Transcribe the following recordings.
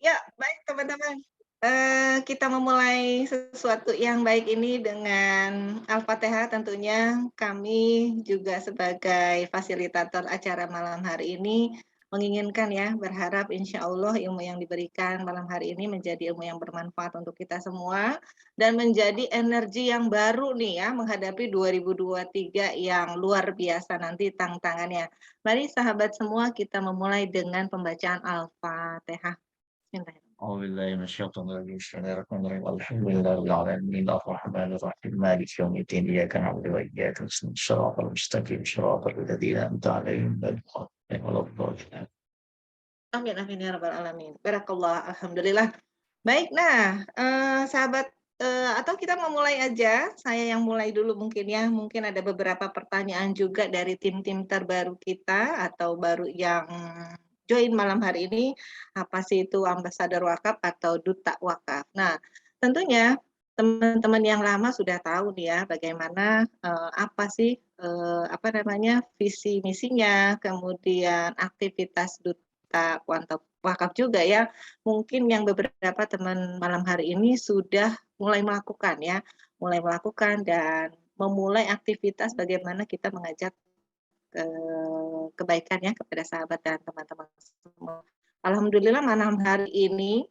Ya, baik teman-teman. Kita memulai sesuatu yang baik ini dengan Al-Fatihah tentunya. Kami juga sebagai fasilitator acara malam hari ini menginginkan ya, berharap insya Allah ilmu yang diberikan malam hari ini menjadi ilmu yang bermanfaat untuk kita semua dan menjadi energi yang baru nih ya menghadapi 2023 yang luar biasa nanti tantangannya. Mari sahabat semua kita memulai dengan pembacaan Al-Fatihah. Bismillahirrahmanirrahim. أعوذ بالله من الشيطان الرجيم بسم الله الرحمن الرحيم الحمد لله رب العالمين الرحمن الرحيم مالك يوم الدين إياك نعبد وإياك نستعين صراط المستقيم صراط الذين أنعمت عليهم غير المغضوب عليهم ولا الضالين. Amin amin ya rabbal alamin. Barakallah, alhamdulillah. Baik, nah, sahabat, atau kita memulai aja, saya yang mulai dulu mungkin ya, mungkin ada beberapa pertanyaan juga dari tim-tim terbaru kita atau baru yang join malam hari ini, apa sih itu ambasador wakaf atau duta wakaf. Nah, tentunya teman-teman yang lama sudah tahu nih ya bagaimana, apa sih, apa namanya, visi misinya, kemudian aktivitas duta wakaf juga ya. Mungkin yang beberapa teman malam hari ini sudah mulai melakukan ya, mulai melakukan dan memulai aktivitas bagaimana kita mengajak, kebaikan ya kepada sahabat dan teman-teman semua. Alhamdulillah malam hari ini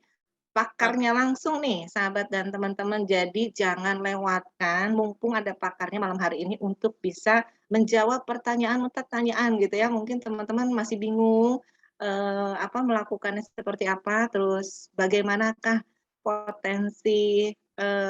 pakarnya langsung nih sahabat dan teman-teman, jadi jangan lewatkan mumpung ada pakarnya malam hari ini untuk bisa menjawab pertanyaan-pertanyaan gitu ya. Mungkin teman-teman masih bingung, apa melakukannya seperti apa, terus bagaimanakah potensi,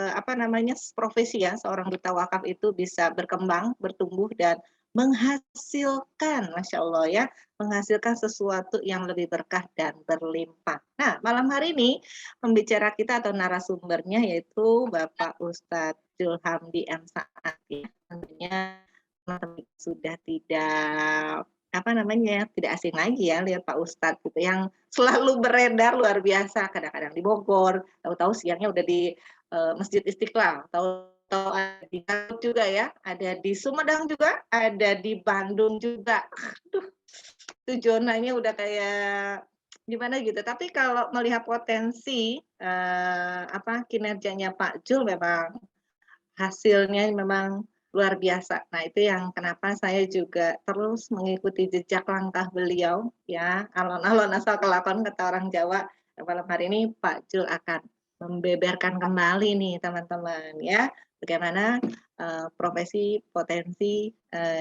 apa namanya, profesi ya seorang duta wakaf itu bisa berkembang, bertumbuh dan menghasilkan, masya Allah ya, menghasilkan sesuatu yang lebih berkah dan berlimpah. Nah, malam hari ini pembicara kita atau narasumbernya yaitu Bapak Ustadz Julhamdi M. Saad ya. Tentunya teman-teman sudah tidak apa namanya, tidak asing lagi ya lihat Pak Ustadz gitu yang selalu beredar luar biasa, kadang-kadang di Bogor, tahu-tahu siangnya udah di Masjid Istiqlal, tahu-tahu ada di Garut juga ya, ada di Sumedang juga, ada di Bandung juga. Aduh, itu zonanya udah kayak gimana gitu. Tapi kalau melihat potensi, apa, kinerjanya Pak Jul memang hasilnya memang luar biasa. Nah, itu yang kenapa saya juga terus mengikuti jejak langkah beliau ya, alon-alon asal kelakon kata orang Jawa. Nah, malam hari ini Pak Jul akan membeberkan kembali nih teman-teman ya, bagaimana, profesi potensi,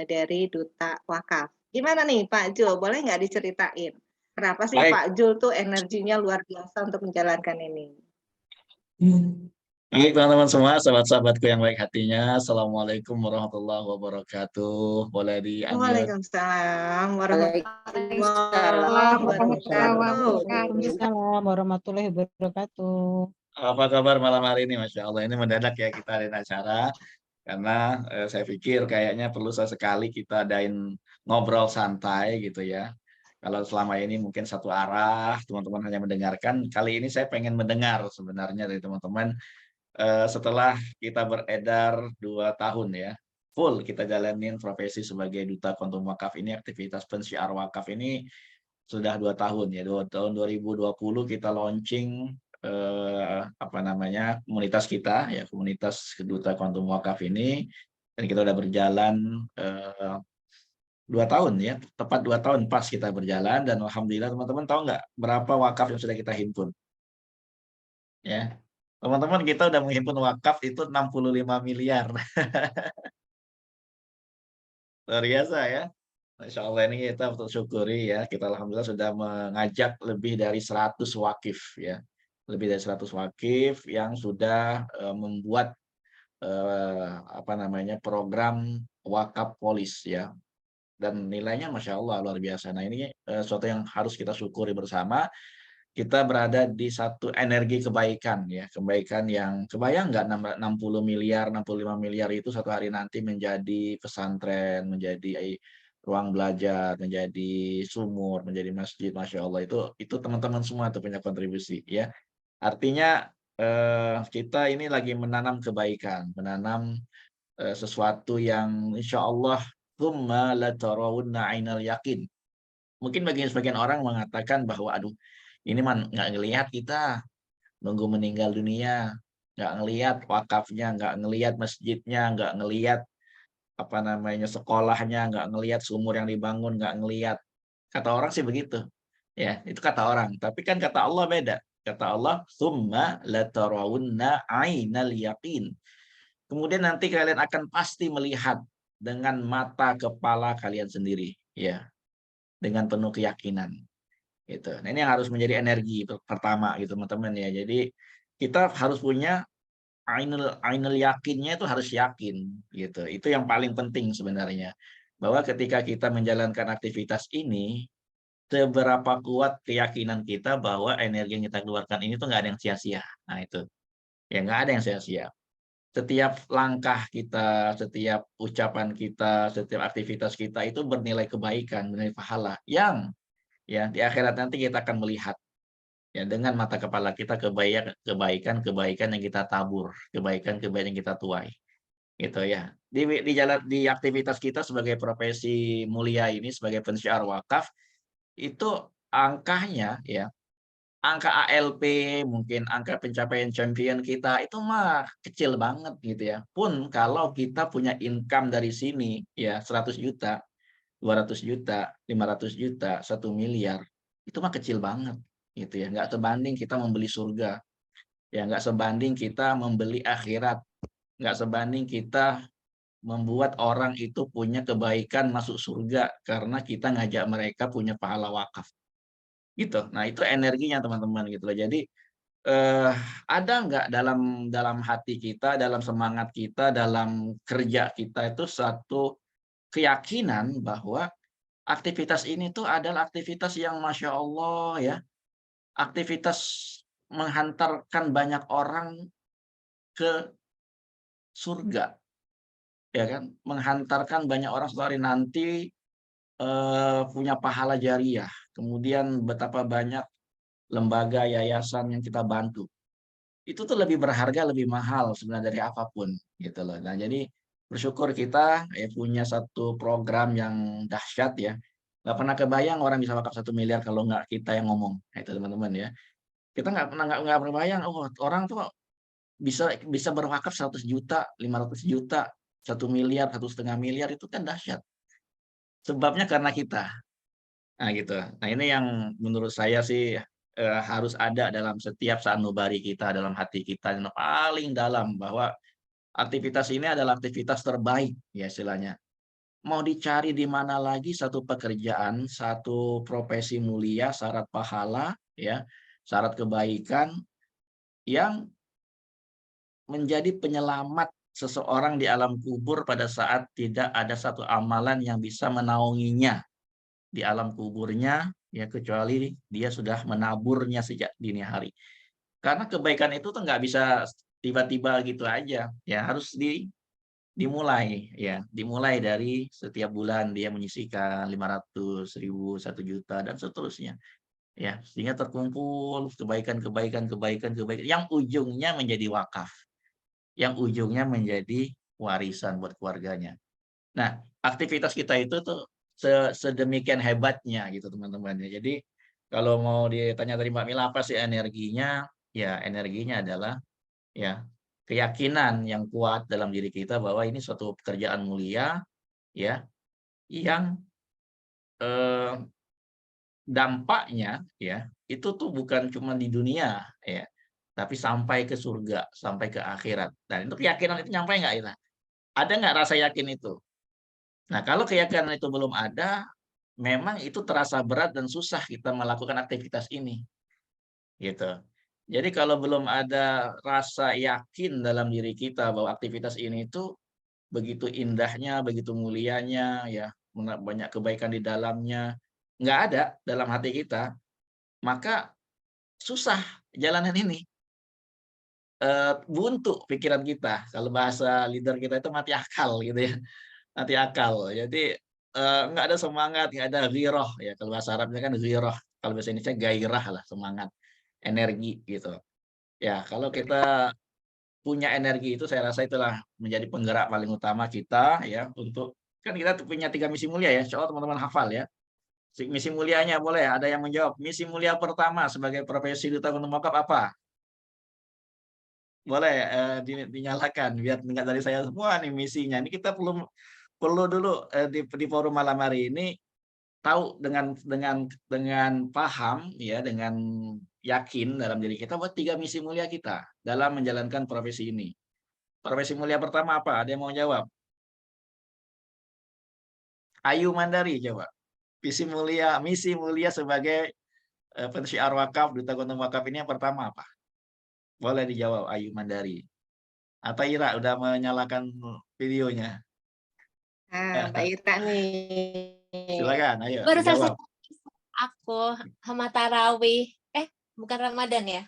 dari duta wakaf. Gimana nih Pak Jul, boleh nggak diceritain, kenapa sih Baik, Pak Jul tuh energinya luar biasa untuk menjalankan ini? baik teman-teman semua, sahabat-sahabatku yang baik hatinya. Assalamualaikum warahmatullahi wabarakatuh. Boleh di-unmute. Waalaikumsalam warahmatullahi Waalaikumsalam Waalaikumsalam wabarakatuh. warahmatullahi Waalaikumsalam warahmatullahi wabarakatuh. Apa kabar malam hari ini? Masya Allah, ini mendadak ya kita adain acara. Karena saya pikir kayaknya perlu sesekali kita adain ngobrol santai gitu ya. Kalau selama ini mungkin satu arah, teman-teman hanya mendengarkan. Kali ini saya pengen mendengar sebenarnya dari teman-teman setelah kita beredar 2 tahun ya. Full kita jalanin profesi sebagai duta kontum wakaf ini, aktivitas pensiar wakaf ini sudah 2 tahun ya. Tahun 2020 kita launching apa namanya komunitas kita ya, komunitas duta kontum wakaf ini, dan kita udah berjalan 2 tahun ya, tepat 2 tahun pas kita berjalan, dan alhamdulillah teman-teman tahu nggak berapa wakaf yang sudah kita himpun ya. Teman-teman, kita udah menghimpun wakaf itu 65 miliar. Luar biasa ya. Masya Allah, ini kita betul syukuri ya. Kita alhamdulillah sudah mengajak lebih dari 100 wakif ya. Lebih dari 100 wakif yang sudah membuat apa namanya program wakaf polis ya. Dan nilainya Masya Allah luar biasa. Nah, ini sesuatu yang harus kita syukuri bersama. Kita berada di satu energi kebaikan ya, kebaikan yang kebayang nggak 60 miliar, 65 miliar itu suatu hari nanti menjadi pesantren, menjadi ruang belajar, menjadi sumur, menjadi masjid, Masya Allah, itu teman-teman semua tuh punya kontribusi ya. Artinya kita ini lagi menanam kebaikan, menanam sesuatu yang insya Allah tsumma latarawunna ainal yakin. Mungkin bagi sebagian orang mengatakan bahwa aduh, Ini mah nggak ngelihat kita, nunggu meninggal dunia, nggak ngelihat wakafnya, nggak ngelihat masjidnya, nggak ngelihat apa namanya sekolahnya, nggak ngelihat sumur yang dibangun, nggak ngelihat. Kata orang sih begitu, ya itu kata orang. Tapi kan kata Allah beda. Kata Allah, "Tsumma latarawunna ainal yaqin." Kemudian nanti kalian akan pasti melihat dengan mata kepala kalian sendiri, ya, dengan penuh keyakinan. Gitu. Nah, ini yang harus menjadi energi pertama gitu, teman-teman ya. Jadi kita harus punya ainul ainul yakinnya itu harus yakin gitu. Itu yang paling penting sebenarnya. Bahwa ketika kita menjalankan aktivitas ini, seberapa kuat keyakinan kita bahwa energi yang kita keluarkan ini tuh nggak ada yang sia-sia. Nah itu, ya nggak ada yang sia-sia. Setiap langkah kita, setiap ucapan kita, setiap aktivitas kita itu bernilai kebaikan, bernilai pahala yang ya di akhirat nanti kita akan melihat ya dengan mata kepala kita kebaikan-kebaikan yang kita tabur, kebaikan-kebaikan yang kita tuai. Gitu ya. Di aktivitas kita sebagai profesi mulia ini sebagai pensiar wakaf itu angkanya ya, angka ALP mungkin angka pencapaian champion kita itu mah kecil banget gitu ya. Pun kalau kita punya income dari sini ya 100 juta, 200 juta, 500 juta, 1 miliar itu mah kecil banget gitu ya. Nggak sebanding kita membeli surga. Ya nggak sebanding kita membeli akhirat. Nggak sebanding kita membuat orang itu punya kebaikan masuk surga karena kita ngajak mereka punya pahala wakaf gitu. Nah itu energinya teman-teman gitu loh. Jadi eh, ada nggak dalam dalam hati kita, dalam semangat kita, dalam kerja kita itu satu keyakinan bahwa aktivitas ini tuh adalah aktivitas yang masya Allah ya, aktivitas menghantarkan banyak orang ke surga, ya kan? Menghantarkan banyak orang suatu hari nanti punya pahala jariah. Kemudian betapa banyak lembaga, yayasan yang kita bantu. Itu tuh lebih berharga, lebih mahal sebenarnya dari apapun gitu loh. Nah, jadi bersyukur kita ya punya satu program yang dahsyat ya. Nggak pernah kebayang orang bisa wakaf 1 miliar kalau nggak kita yang ngomong. Nah, itu teman-teman ya. Kita nggak pernah bayang, oh orang tuh bisa bisa berwakaf 100 juta, 500 juta, 1 miliar, 1,5 miliar itu kan dahsyat. Sebabnya karena kita. Nah gitu. Nah ini yang menurut saya sih harus ada dalam setiap sanubari kita, dalam hati kita yang paling dalam bahwa aktivitas ini adalah aktivitas terbaik ya istilahnya. Mau dicari di mana lagi satu pekerjaan, satu profesi mulia, syarat pahala, ya, syarat kebaikan yang menjadi penyelamat seseorang di alam kubur pada saat tidak ada satu amalan yang bisa menaunginya di alam kuburnya, ya kecuali dia sudah menaburnya sejak dini hari. Karena kebaikan itu tuh nggak bisa tiba-tiba gitu aja, ya harus dimulai, ya dimulai dari setiap bulan dia menyisihkan 500.000, 1 juta dan seterusnya, ya sehingga terkumpul kebaikan yang ujungnya menjadi wakaf, yang ujungnya menjadi warisan buat keluarganya. Nah, aktivitas kita itu tuh sedemikian hebatnya gitu teman-teman ya. Jadi kalau mau ditanya tadi Mbak Mila apa sih energinya? Ya energinya adalah ya keyakinan yang kuat dalam diri kita bahwa ini suatu pekerjaan mulia ya yang eh, dampaknya ya itu tuh bukan cuma di dunia ya, tapi sampai ke surga, sampai ke akhirat. Dan itu keyakinan itu nyampe nggak ya? Ada nggak rasa yakin itu? Nah, kalau keyakinan itu belum ada, memang itu terasa berat dan susah kita melakukan aktivitas ini, gitu. Jadi kalau belum ada rasa yakin dalam diri kita bahwa aktivitas ini itu begitu indahnya, begitu mulianya, ya banyak kebaikan di dalamnya, nggak ada dalam hati kita, maka susah jalanan ini. Buntu pikiran kita. Kalau bahasa leader kita itu mati akal gitu ya. Mati akal. Jadi nggak ada semangat, nggak ada ghirah ya. Kalau bahasa Arabnya kan ghirah. Kalau bahasa Indonesia gairah lah, semangat, energi gitu. Ya, kalau kita punya energi itu saya rasa itulah menjadi penggerak paling utama kita ya untuk kan kita punya 3 misi mulia ya. Insya Allah teman-teman hafal ya. Misi mulianya boleh, ada yang menjawab. Misi mulia pertama sebagai profesi duta kontum wakaf apa? Boleh dinyalakan biar dengar dari saya semua nih misinya. Ini kita perlu perlu dulu di forum malam hari ini tahu dengan paham ya, dengan yakin dalam diri kita buat 3 misi mulia kita dalam menjalankan profesi ini. Profesi mulia pertama apa? Ada yang mau jawab? Ayu Mandari coba. Misi mulia sebagai pensiar wakaf, duta kontum wakaf ini yang pertama apa? Boleh dijawab Ayu Mandari. Atau Ira udah menyalakan videonya. Nah, Mbak Ira nih. Silakan, ayo Baru dijawab. selesai aku sama tarawih. Bukan Ramadan ya?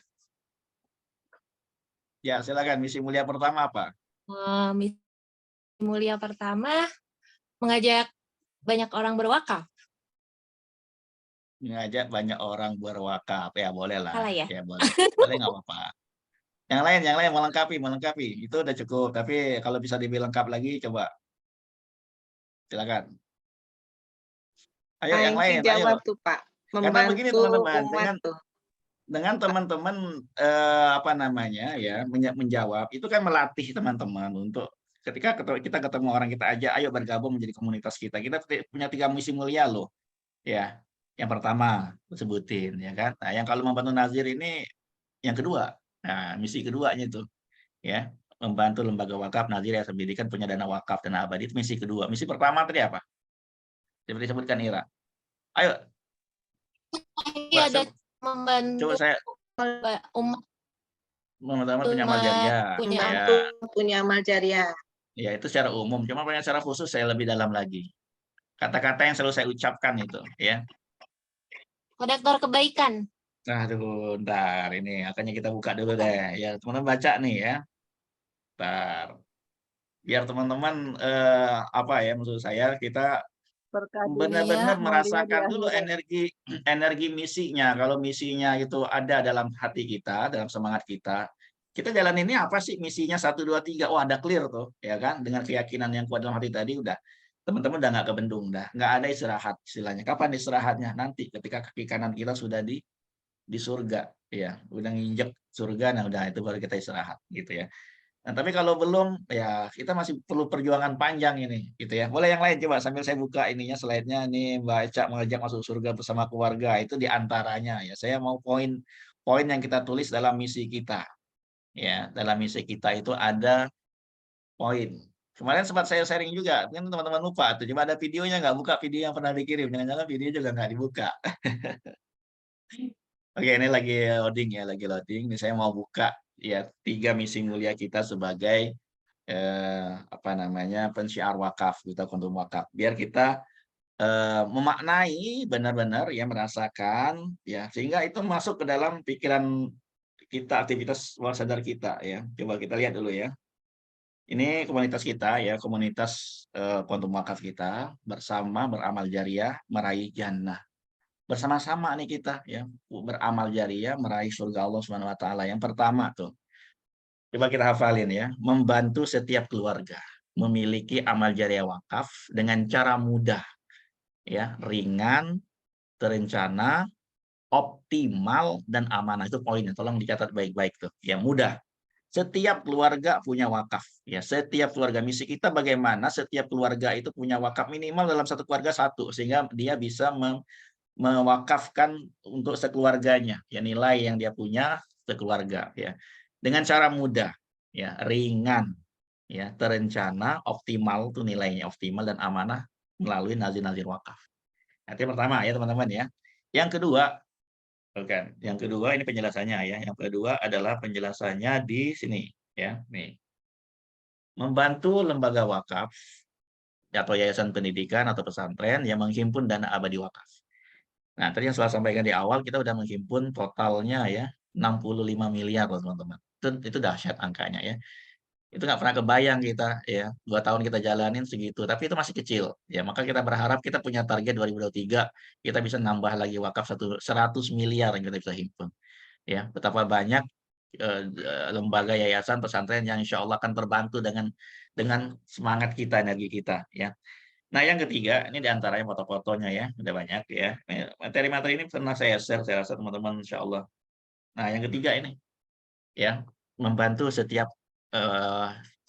Ya, silakan. Misi mulia pertama apa? Misi mulia pertama mengajak banyak orang berwakaf. Mengajak banyak orang berwakaf. Ya, boleh lah. Salah ya? Ya, boleh. Boleh nggak apa-apa. Yang lain melengkapi. Itu udah cukup. Tapi kalau bisa lebih lengkap lagi, coba. Silakan. Ayo yang Aingki lain, ayo. jawab tuh Pak. Karena begini Membantu teman-teman, umat tuh. dengan teman-teman apa namanya ya menjawab itu kan melatih teman-teman untuk ketika kita ketemu orang kita ajak ayo bergabung menjadi komunitas kita punya 3 misi mulia loh ya. Yang pertama sebutin ya kan. Nah, yang kalau membantu Nazir ini yang kedua. Nah, misi keduanya itu ya, membantu lembaga wakaf Nazir Yayasan Pendidikan punya dana wakaf dana abadi, itu misi kedua. Misi pertama tadi apa? Seperti disebutkan Ira. Ayo. Ini ada membantu Coba saya umat punya amal jariah. Punya amal jariah. Ya, itu secara umum. Cuma secara khusus saya lebih dalam lagi. Kata-kata yang selalu saya ucapkan itu, ya. Kodektor kebaikan. Aduh, ntar ini akhirnya kita buka dulu deh. Ya, teman-teman baca nih ya. Ntar. Biar teman-teman apa ya maksud saya kita benar-benar merasakan dulu energi misinya. Kalau misinya itu ada dalam hati kita, dalam semangat kita, kita jalan ini apa sih misinya 1, 2, 3. Oh, ada clear tuh, ya kan? Dengan keyakinan yang kuat dalam hati tadi udah. Teman-teman udah nggak kebendung, dah nggak ada istirahat istilahnya. Kapan istirahatnya? Nanti ketika kaki kanan kita sudah di surga, ya, udah nginjek surga, nah udah itu baru kita istirahat, gitu ya. Nah, tapi kalau belum, ya kita masih perlu perjuangan panjang ini, gitu ya. Boleh yang lain coba sambil saya buka ininya slide-nya nih, baca mengajak masuk surga bersama keluarga itu diantaranya ya. Saya mau poin yang kita tulis dalam misi kita, ya. Dalam misi kita itu ada poin. Kemarin sempat saya sharing juga, mungkin teman-teman lupa tuh. Coba ada videonya nggak? Buka video yang pernah dikirim, jangan-jangan video juga nggak dibuka. Oke, ini lagi loading ya, lagi loading. Ini saya mau buka ya 3 misi mulia kita sebagai apa namanya pensiar wakaf, duta kontum wakaf. Biar kita memaknai benar-benar ya merasakan ya sehingga itu masuk ke dalam pikiran kita, aktivitas bawah sadar kita ya. Coba kita lihat dulu ya. Ini komunitas kita ya, komunitas kontum wakaf kita bersama beramal jariah meraih jannah. Bersama-sama nih kita ya beramal jariah meraih surga Allah Subhanahu wa taala. Yang pertama tuh. Coba kita hafalin ya, membantu setiap keluarga memiliki amal jariah wakaf dengan cara mudah ya, ringan, terencana, optimal dan amanah. Itu poinnya, tolong dicatat baik-baik tuh. Ya, mudah. Setiap keluarga punya wakaf ya, setiap keluarga. Misi kita bagaimana setiap keluarga itu punya wakaf minimal dalam satu keluarga 1 sehingga dia bisa mewakafkan untuk sekeluarganya ya, nilai yang dia punya sekeluarga ya, dengan cara mudah ya, ringan ya, terencana, optimal tuh nilainya optimal dan amanah melalui nazir-nazir wakaf. Itu yang pertama ya teman-teman ya. Yang kedua, bukan, yang kedua ini penjelasannya ya. Yang kedua adalah penjelasannya di sini ya, nih. Membantu lembaga wakaf atau yayasan pendidikan atau pesantren yang menghimpun dana abadi wakaf. Nah, tadi yang saya sampaikan di awal, kita udah menghimpun totalnya ya 65 miliar loh teman-teman. Itu dahsyat angkanya ya. Itu nggak pernah kebayang kita ya, 2 tahun kita jalanin segitu, tapi itu masih kecil. Ya, maka kita berharap kita punya target 2023 kita bisa nambah lagi wakaf 100 miliar yang kita bisa himpun. Ya, betapa banyak lembaga yayasan pesantren yang insya Allah akan terbantu dengan semangat kita, energi kita ya. Nah, yang ketiga, ini diantaranya foto-fotonya ya, udah banyak ya. Materi-materi ini pernah saya share, saya rasa teman-teman insya Allah. Nah, yang ketiga ini, ya, membantu setiap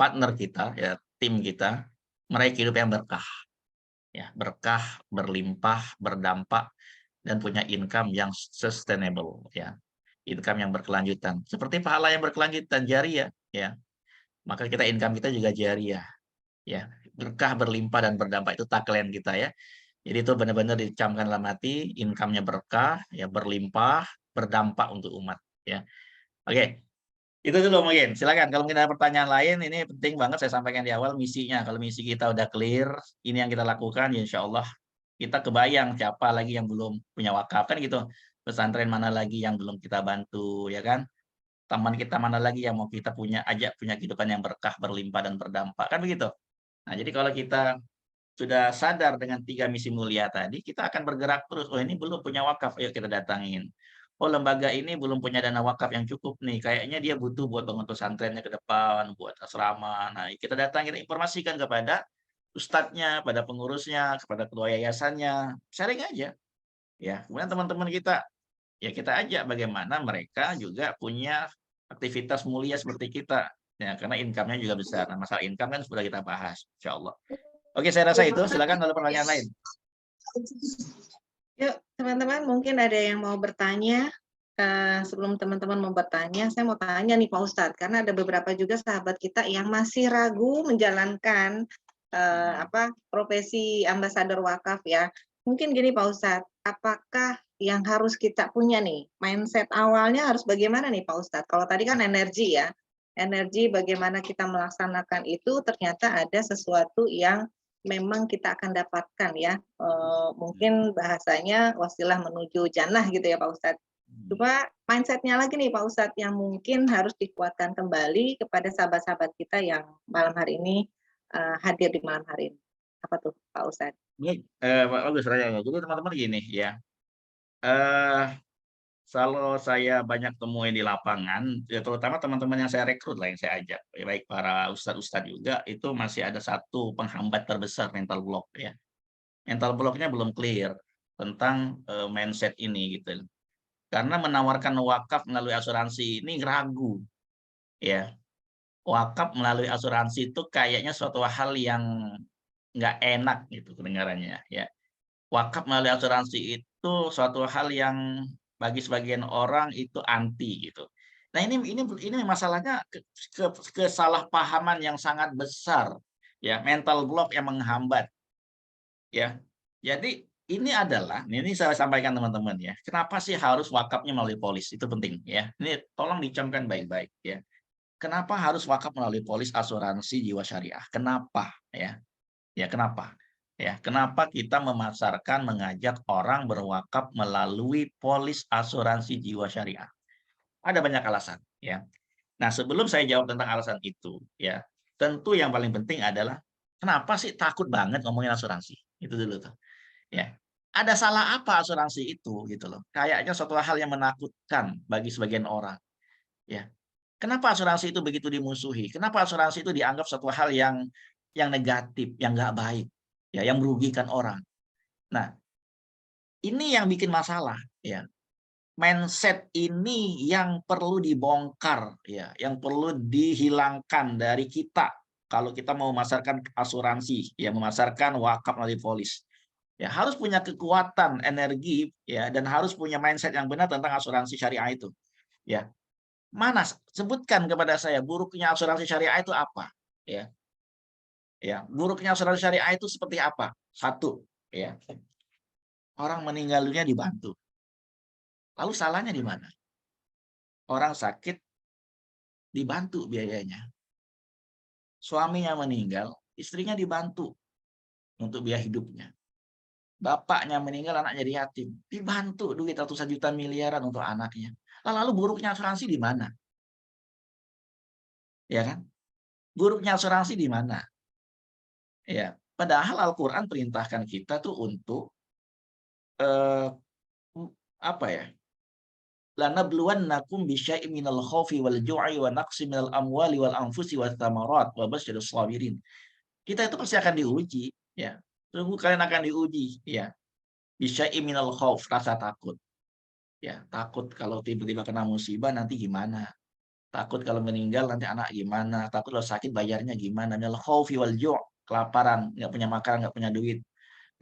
partner kita, ya, tim kita, meraih hidup yang berkah. Ya, berkah, berlimpah, berdampak, dan punya income yang sustainable, ya. Income yang berkelanjutan. Seperti pahala yang berkelanjutan, jariyah, ya. Maka income kita juga jariyah. Ya, berkah, berlimpah, dan berdampak itu tagline kita ya. Jadi itu benar-benar dicamkan dalam hati, income-nya berkah, ya berlimpah, berdampak untuk umat ya. Oke, itu dulu mungkin. Silakan kalau mungkin ada pertanyaan lain, ini penting banget saya sampaikan di awal misinya. Kalau misi kita udah clear, ini yang kita lakukan, ya insya Allah kita kebayang siapa lagi yang belum punya wakaf kan gitu. Pesantren mana lagi yang belum kita bantu ya kan? Teman kita mana lagi yang mau kita ajak punya kehidupan yang berkah, berlimpah, dan berdampak kan begitu. Nah, jadi kalau kita sudah sadar dengan 3 misi mulia tadi, kita akan bergerak terus. Oh, ini belum punya wakaf, ayo kita datangin. Oh, lembaga ini belum punya dana wakaf yang cukup nih. Kayaknya dia butuh buat bangun pesantrennya ke depan, buat asrama. Nah, kita datangin, informasikan kepada ustadznya, pada pengurusnya, kepada ketua yayasannya. Sharing aja. Ya, kemudian teman-teman kita, ya kita ajak bagaimana mereka juga punya aktivitas mulia seperti kita. Ya, karena income-nya juga besar. Nah, masalah income kan sudah kita bahas, insya Allah. Oke, saya rasa itu. Silakan kalau pertanyaan lain. Yuk, teman-teman, mungkin ada yang mau bertanya. Sebelum teman-teman mau bertanya, saya mau tanya nih Pak Ustadz, karena ada beberapa juga sahabat kita yang masih ragu menjalankan profesi ambasador wakaf ya. Mungkin gini Pak Ustadz, apakah yang harus kita punya nih, mindset awalnya harus bagaimana nih Pak Ustadz? Kalau tadi kan energi ya, energi bagaimana kita melaksanakan itu ternyata ada sesuatu yang memang kita akan dapatkan ya, mungkin bahasanya wasilah menuju jannah gitu ya Pak Ustadz. Coba mindset-nya lagi nih Pak Ustadz yang mungkin harus dikuatkan kembali kepada sahabat-sahabat kita yang malam hari ini hadir di malam hari ini. Apa tuh Pak Ustadz? Ini bagus pertanyaannya. Jadi teman-teman gini ya, kalau saya banyak temuin di lapangan, ya terutama teman-teman yang saya rekrut lah, yang saya ajak, ya baik para ustadz-ustadz juga, itu masih ada satu penghambat terbesar, mental block ya. Mental blocknya belum clear tentang mindset ini gitu. Karena menawarkan wakaf melalui asuransi ini ragu ya. Wakaf melalui asuransi itu kayaknya suatu hal yang nggak enak gitu kedengarannya ya. Wakaf melalui asuransi itu suatu hal yang bagi sebagian orang itu anti gitu. Nah, ini masalahnya kesalahpahaman yang sangat besar ya, mental block yang menghambat ya. Jadi ini saya sampaikan teman-teman ya. Kenapa sih harus wakafnya melalui polis? Itu penting ya. Ini tolong dicamkan baik-baik ya. Kenapa harus wakaf melalui polis asuransi jiwa syariah? Kenapa ya? Ya, kenapa? Ya, kenapa kita memasarkan, mengajak orang berwakaf melalui polis asuransi jiwa syariah? Ada banyak alasan ya. Nah, sebelum saya jawab tentang alasan itu ya, tentu yang paling penting adalah kenapa sih takut banget ngomongin asuransi? Itu dulu tuh. Ya. Ada salah apa asuransi itu gitu loh. Kayaknya suatu hal yang menakutkan bagi sebagian orang. Ya. Kenapa asuransi itu begitu dimusuhi? Kenapa asuransi itu dianggap suatu hal yang negatif, yang nggak baik, ya, yang merugikan orang. Nah, ini yang bikin masalah, ya. Mindset ini yang perlu dibongkar, ya, yang perlu dihilangkan dari kita kalau kita mau memasarkan asuransi, ya, memasarkan wakaf melalui polis. Ya, harus punya kekuatan, energi, ya, dan harus punya mindset yang benar tentang asuransi syariah itu. Ya, mana sebutkan kepada saya buruknya asuransi syariah itu apa? Ya, ya, buruknya asuransi syariah itu seperti apa? Satu, ya, orang meninggal dunia dibantu. Lalu salahnya di mana? Orang sakit dibantu biayanya. Suaminya meninggal, istrinya dibantu untuk biaya hidupnya. Bapaknya meninggal, anaknya jadi yatim. Dibantu duit ratusan juta miliaran untuk anaknya. Lalu buruknya asuransi di mana? Ya kan? Buruknya asuransi di mana? Ya, padahal Al-Qur'an perintahkan kita tuh untuk apa ya? Lanabluwannakum bisyai'in minal khaufi wal ju'i wa naqsin minal amwali wal anfusi wath thamarat wa basyirus sabirin. Kita itu pasti akan diuji, ya. Sungguh kalian akan diuji, ya. Bisyai'im minal khauf, rasa takut. Ya, takut kalau tiba-tiba kena musibah nanti gimana? Takut kalau meninggal nanti anak gimana? Takut kalau sakit bayarnya gimana? Minal khaufi wal ju', kelaparan, nggak punya makan, nggak punya duit,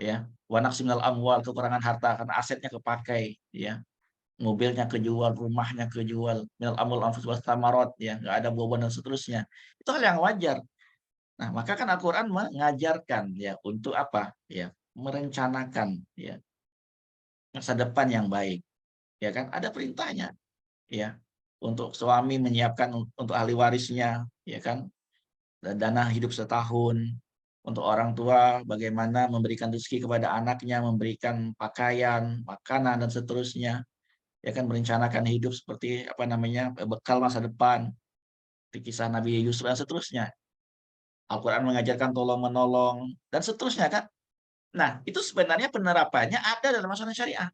ya. Wa naqsi minal amwal, kekurangan harta karena asetnya kepakai, ya. Mobilnya kejual, rumahnya kejual, minal amwal anfus was thamarot, ya, nggak ada buah-buahan dan seterusnya. Itu hal yang wajar. Nah, maka kan Al-Qur'an mengajarkan ya untuk apa? Ya, merencanakan ya masa depan yang baik. Ya kan? Ada perintahnya, ya. Untuk suami menyiapkan untuk ahli warisnya, ya kan? Dana hidup setahun. Untuk orang tua bagaimana memberikan rezeki kepada anaknya, memberikan pakaian, makanan dan seterusnya. Ya kan, merencanakan hidup seperti apa namanya? Bekal masa depan. Di kisah Nabi Yusuf dan seterusnya. Al-Qur'an mengajarkan tolong menolong dan seterusnya kan. Nah, itu sebenarnya penerapannya ada dalam asuransi syariah.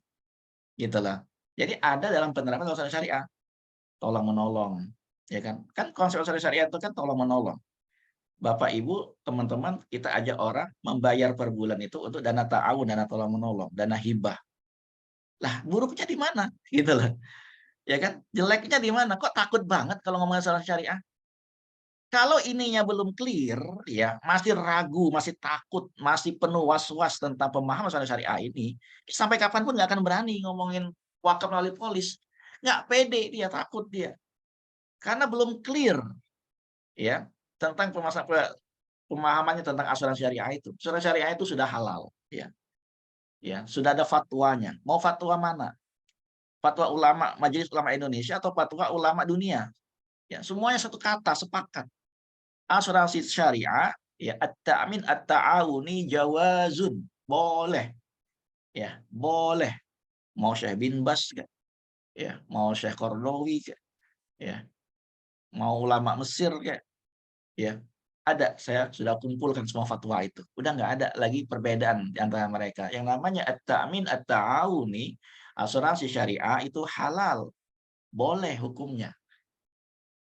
Gitu loh. Jadi ada dalam penerapan asuransi syariah. Tolong menolong, ya kan? Kan konsep asuransi syariah itu kan tolong menolong. Bapak Ibu, teman-teman, kita ajak orang membayar per bulan itu untuk dana ta'awun, dana tolong menolong, dana hibah. Lah, buruknya di mana? Gitu loh. Ya kan? Jeleknya di mana? Kok takut banget kalau ngomongin asuransi syariah? Kalau ininya belum clear, ya, masih ragu, masih takut, masih penuh was-was tentang pemahaman asuransi syariah ini, sampai kapanpun nggak akan berani ngomongin wakaf melalui polis. Nggak pede dia, takut dia. Karena belum clear, ya, tentang pemahamannya tentang asuransi syariah itu. Asuransi syariah itu sudah halal, ya. Ya, sudah ada fatwanya. Mau fatwa mana? Fatwa ulama Majelis Ulama Indonesia atau fatwa ulama dunia? Ya, semuanya satu kata, sepakat. Asuransi syariah, ya, at-ta'min at-ta'awuni jawazun. Boleh. Ya, boleh. Mau Syekh bin Bas, ya, mau Syekh Qardawi, ya, mau ulama Mesir, ya, ada. Saya sudah kumpulkan semua fatwa itu. Udah nggak ada lagi perbedaan di antara mereka. Yang namanya at-ta'min at-ta'awuni, asuransi syariah itu halal. Boleh hukumnya.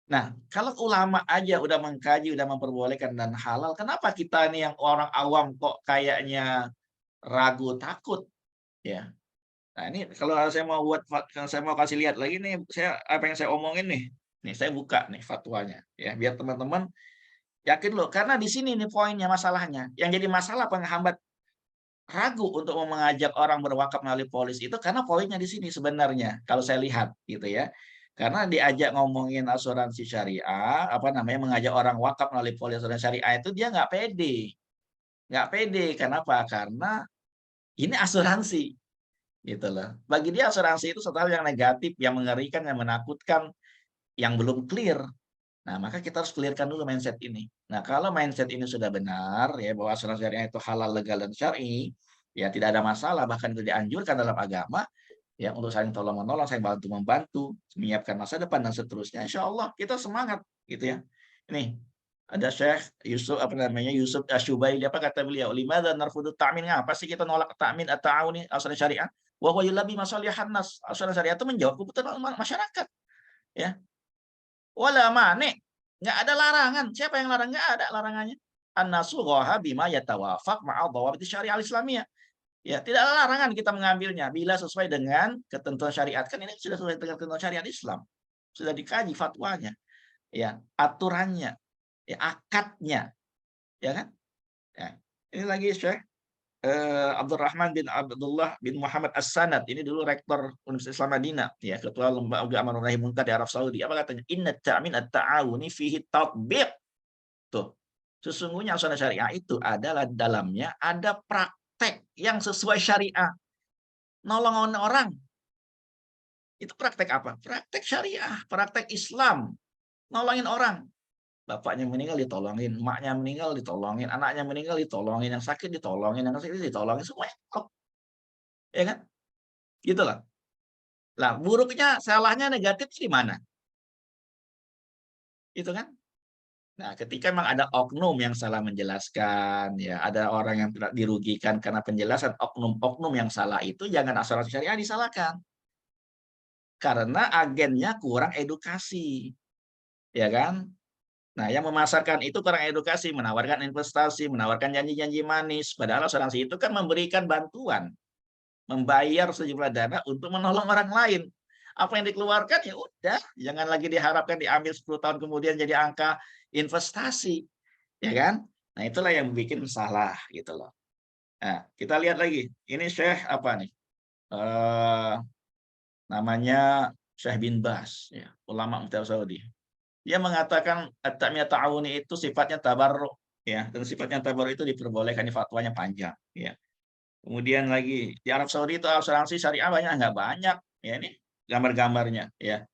Nah, kalau ulama aja udah mengkaji, udah memperbolehkan dan halal, kenapa kita nih yang orang awam kok kayaknya ragu, takut? Ya. Nah, ini kalau saya mau kasih lihat lagi nih, apa yang saya omongin nih. Nih, saya buka nih fatwanya ya, biar teman-teman yakin loh, karena di sini nih poinnya, masalahnya. Yang jadi masalah penghambat ragu untuk mengajak orang berwakaf melalui polis itu karena poinnya di sini sebenarnya kalau saya lihat gitu ya. Karena diajak ngomongin asuransi syariah, apa namanya, mengajak orang wakaf melalui polis asuransi syariah itu dia nggak pede. Nggak pede, kenapa? Karena ini asuransi gitu loh. Bagi dia asuransi itu suatu hal yang negatif, yang mengerikan, yang menakutkan, yang belum clear. Nah, maka kita harus clearkan dulu mindset ini. Nah, kalau mindset ini sudah benar, ya, bahwa asuransi syariah itu halal, legal, dan syar'i, ya tidak ada masalah, bahkan itu dianjurkan dalam agama, ya, untuk saling tolong-menolong, saling bantu-membantu, menyiapkan masa depan, dan seterusnya. Insya Allah kita semangat, gitu ya. Ini, ada Syekh Yusuf, apa namanya, Yusuf Asyubaili, apa kata beliau? Limadza narfudu ta'min, apa sih kita nolak ta'min atau ta'awuni asuransi syariah? Wa huwa yulabi masalihan nas. Asuransi syariah itu menjawab kebutuhan masyarakat, ya. Wala mane, nggak ada larangan. Siapa yang larang? Nggak ada larangannya. An-nasu ghaha bima yatawafaq ma'a dhawabit syariah al-islamiyah. Ya, tidak ada larangan kita mengambilnya bila sesuai dengan ketentuan syariat. Kan ini sudah sesuai dengan ketentuan syariat Islam. Sudah dikaji fatwanya, ya, aturannya, ya, akadnya, ya kan? Ya. Ini lagi Syekh Abdurrahman bin Abdullah bin Muhammad As-Sanad, ini dulu rektor Universitas Islam Madinah, ya, ketua lembaga Amar Nahi Munkar di Arab Saudi. Apa katanya? Inna ta'min at-ta'awuni fihi tatbiq. Tuh. Sesungguhnya asuransi syariah itu adalah dalamnya ada praktek yang sesuai syariah. Nolong orang. Itu praktek apa? Praktek syariah, praktek Islam. Nolongin orang. Bapaknya meninggal ditolongin, emaknya meninggal ditolongin, anaknya meninggal ditolongin, yang sakit ditolongin, yang sakit ditolongin, semuanya. Ya kan? Gitu lah. Lah, buruknya, salahnya, negatif di mana? Itu kan? Nah, ketika memang ada oknum yang salah menjelaskan, ya, ada orang yang tidak dirugikan karena penjelasan oknum-oknum yang salah itu, jangan asuransi syariah disalahkan. Karena agennya kurang edukasi. Ya kan? Nah, yang memasarkan itu kurang edukasi, menawarkan investasi, menawarkan janji-janji manis. Padahal asuransi itu kan memberikan bantuan, membayar sejumlah dana untuk menolong orang lain. Apa yang dikeluarkan ya udah, jangan lagi diharapkan diambil 10 tahun kemudian jadi angka investasi, ya kan? Nah, itulah yang bikin salah gitu loh. Nah, kita lihat lagi. Ini Syekh apa nih? Namanya Syekh bin Baz, ya, ulama Arab Saudi. Dia mengatakan at-ta'miyah ta'awuni itu sifatnya tabarruk, ya, dan sifatnya tabarruk itu diperbolehkan, di fatwanya panjang, ya. Kemudian lagi di Arab Saudi itu asuransi syariah banyak nggak banyak, ya ini gambar-gambarnya, ya.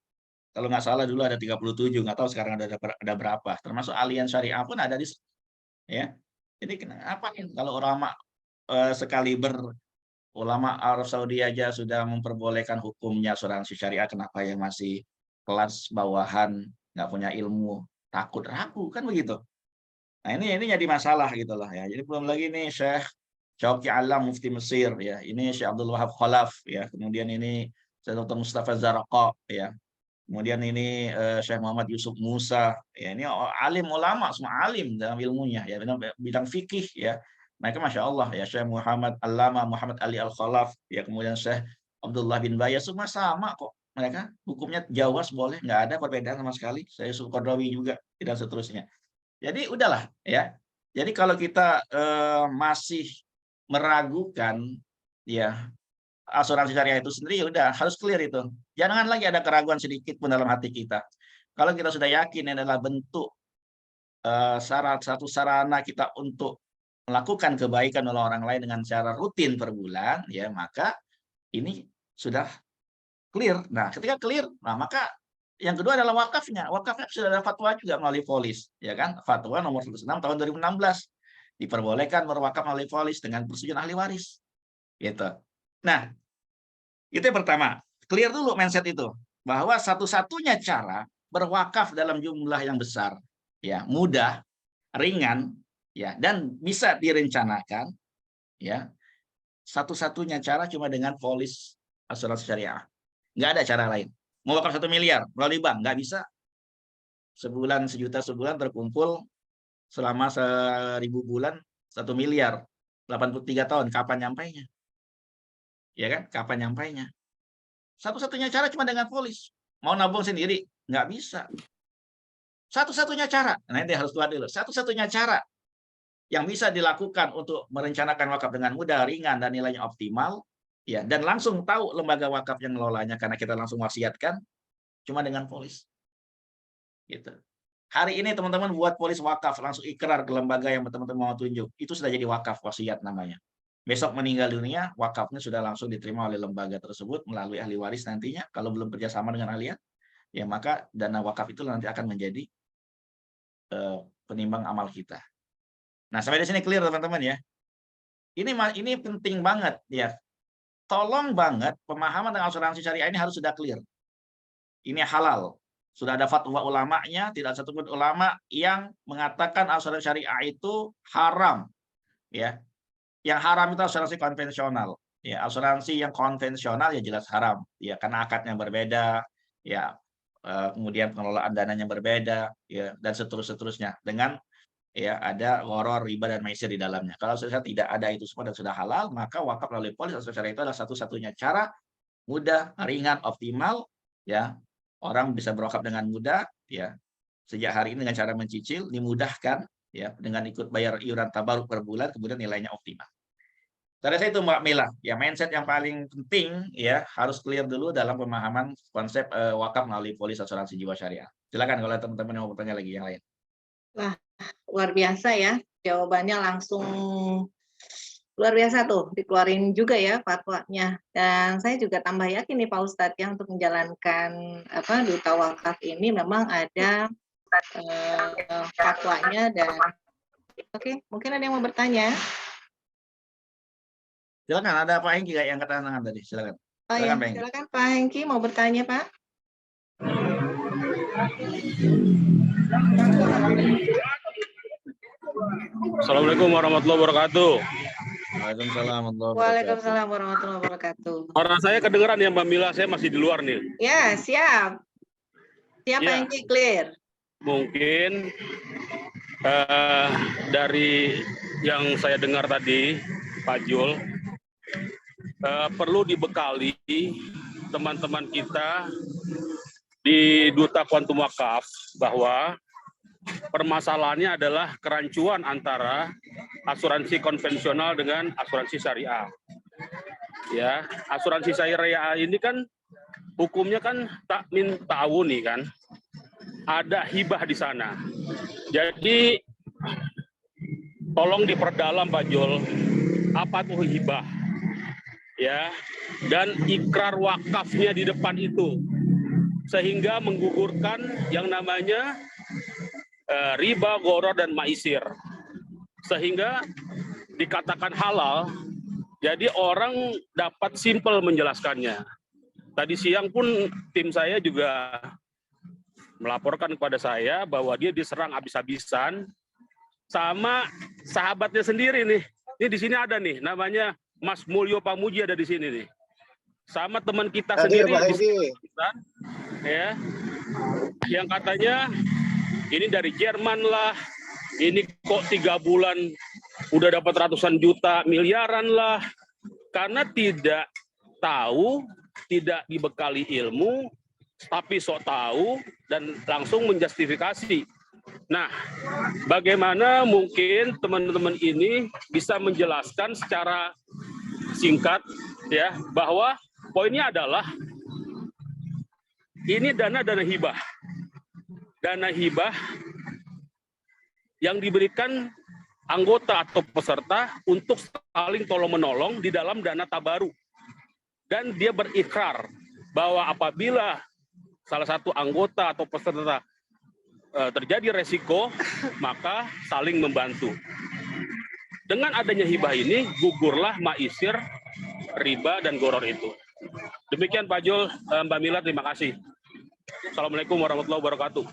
Kalau nggak salah dulu ada 37, nggak tahu sekarang ada berapa. Termasuk Allianz Syariah pun ada di, ya. Jadi kenapa kalau ulama sekaliber ulama Arab Saudi aja sudah memperbolehkan hukumnya asuransi syariah, kenapa yang masih kelas bawahan nggak punya ilmu takut ragu kan begitu. Nah ini jadi masalah gitu lah ya. Jadi belum lagi nih Syekh Syauqi Alam Mufti Mesir ya, ini Syekh Abdul Wahab Khalaf ya, kemudian ini Syekh Dr. Mustafa Zarqa ya, kemudian ini Syekh Muhammad Yusuf Musa ya, ini alim ulama, semua alim dalam ilmunya ya, bidang fikih ya. Mereka Masya Allah ya, Syekh Muhammad Allama Muhammad Ali Al-Khalaf ya, kemudian Syekh Abdullah bin Bayas, semua sama kok. Mereka hukumnya jawas boleh, nggak ada perbedaan sama sekali. Saya Yusuf Qardawi juga dan seterusnya. Jadi udahlah ya. Jadi kalau kita masih meragukan ya asuransi syariah itu sendiri, ya udah harus clear itu. Jangan lagi ada keraguan sedikit pun dalam hati kita. Kalau kita sudah yakin ini adalah bentuk satu sarana kita untuk melakukan kebaikan oleh orang lain dengan cara rutin per bulan, ya maka ini sudah clear. Nah, ketika clear, nah maka yang kedua adalah wakafnya. Wakafnya sudah ada fatwa juga melalui volis, ya kan? Fatwa nomor 106 tahun 2016 diperbolehkan berwakaf melalui volis dengan persetujuan ahli waris. Gitu. Nah, itu yang pertama. Clear dulu mindset itu bahwa satu-satunya cara berwakaf dalam jumlah yang besar, ya, mudah, ringan, ya, dan bisa direncanakan, ya. Satu-satunya cara cuma dengan polis asuransi syariah. Nggak ada cara lain. Mau wakaf 1 miliar melalui bank, nggak bisa. Sebulan, sejuta sebulan terkumpul selama 1000 bulan 1 miliar. 83 tahun, kapan nyampainya? Ya kan? Kapan nyampainya? Satu-satunya cara cuma dengan polis. Mau nabung sendiri? Nggak bisa. Satu-satunya cara, nah ini harus keluar dulu. Satu-satunya cara yang bisa dilakukan untuk merencanakan wakaf dengan mudah, ringan, dan nilainya optimal, ya, dan langsung tahu lembaga wakaf yang mengelolanya karena kita langsung wasiatkan, cuma dengan polis. Gitu. Hari ini teman-teman buat polis wakaf, langsung ikrar ke lembaga yang teman-teman mau tunjuk. Itu sudah jadi wakaf, wasiat namanya. Besok meninggal dunia, wakafnya sudah langsung diterima oleh lembaga tersebut melalui ahli waris nantinya. Kalau belum kerjasama dengan ahlian, ya maka dana wakaf itu nanti akan menjadi penimbang amal kita. Nah, sampai di sini clear teman-teman ya. Ini penting banget ya. Tolong banget pemahaman tentang asuransi syariah ini harus sudah clear. Ini halal. Sudah ada fatwa ulamanya, tidak satu pun ulama yang mengatakan asuransi syariah itu haram. Ya. Yang haram itu asuransi konvensional. Ya, asuransi yang konvensional ya jelas haram. Ya, karena akadnya berbeda, ya. Kemudian pengelolaan dananya berbeda, ya, dan seterusnya dengan ya ada gharar, riba, dan maisir di dalamnya. Kalau sudah tidak ada itu semua dan sudah halal, maka wakaf melalui polis asuransi syariah itu adalah satu-satunya cara mudah, ringan, optimal, ya. Orang bisa berwakaf dengan mudah, ya. Sejak hari ini dengan cara mencicil dimudahkan, ya, dengan ikut bayar iuran tabaruk per bulan, kemudian nilainya optimal. Saya rasa itu Mbak Mila, ya mindset yang paling penting ya harus clear dulu dalam pemahaman konsep wakaf melalui polis asuransi jiwa syariah. Silakan kalau teman-teman yang mau bertanya lagi yang lain. Wah, luar biasa ya. Jawabannya langsung luar biasa tuh, dikeluarin juga ya fatwanya. Dan saya juga tambah yakin nih Pak Ustadz ya untuk menjalankan duta wakaf ini memang ada fatwanya dan oke, mungkin ada yang mau bertanya. Silakan, ada Pak Hengki yang angkat tangan tadi, silakan. Oh ya, silakan Pak Hengki mau bertanya Pak. Assalamualaikum warahmatullahi wabarakatuh. Waalaikumsalam warahmatullahi wabarakatuh. Suara saya kedengeran ya Mbak Mila, saya masih di luar nih. Ya, siap. Siapa yang clear? mungkin dari yang saya dengar tadi, Pak Jul, perlu dibekali teman-teman kita di Duta Quantum Wakaf bahwa permasalahannya adalah kerancuan antara asuransi konvensional dengan asuransi syariah. Ya, asuransi syariah ini kan hukumnya kan takmin ta'awuni kan. Ada hibah di sana. Jadi tolong diperdalam Pak Jul, apa tuh hibah? Ya, dan ikrar wakafnya di depan itu. Sehingga menggugurkan yang namanya riba, gharar, dan maisir. Sehingga dikatakan halal, jadi orang dapat simpel menjelaskannya. Tadi siang pun tim saya juga melaporkan kepada saya bahwa dia diserang habis-habisan sama sahabatnya sendiri nih. Ini di sini ada nih, namanya Mas Mulyo Pamuji ada di sini nih. Sama teman kita Hadir, sendiri Pak di Hedi. ya, yang katanya ini dari Jerman lah, ini kok 3 bulan udah dapat ratusan juta, miliaran lah, karena tidak tahu, tidak dibekali ilmu, tapi sok tahu dan langsung menjustifikasi. Nah, bagaimana mungkin teman-teman ini bisa menjelaskan secara singkat ya bahwa poinnya adalah ini dana hibah. Dana hibah yang diberikan anggota atau peserta untuk saling tolong-menolong di dalam dana tabaru. Dan dia berikrar bahwa apabila salah satu anggota atau peserta terjadi resiko, maka saling membantu. Dengan adanya hibah ini, gugurlah maisir, riba, dan gharar itu. Demikian Pak Jul, Mbak Mila, terima kasih. Assalamualaikum warahmatullahi wabarakatuh.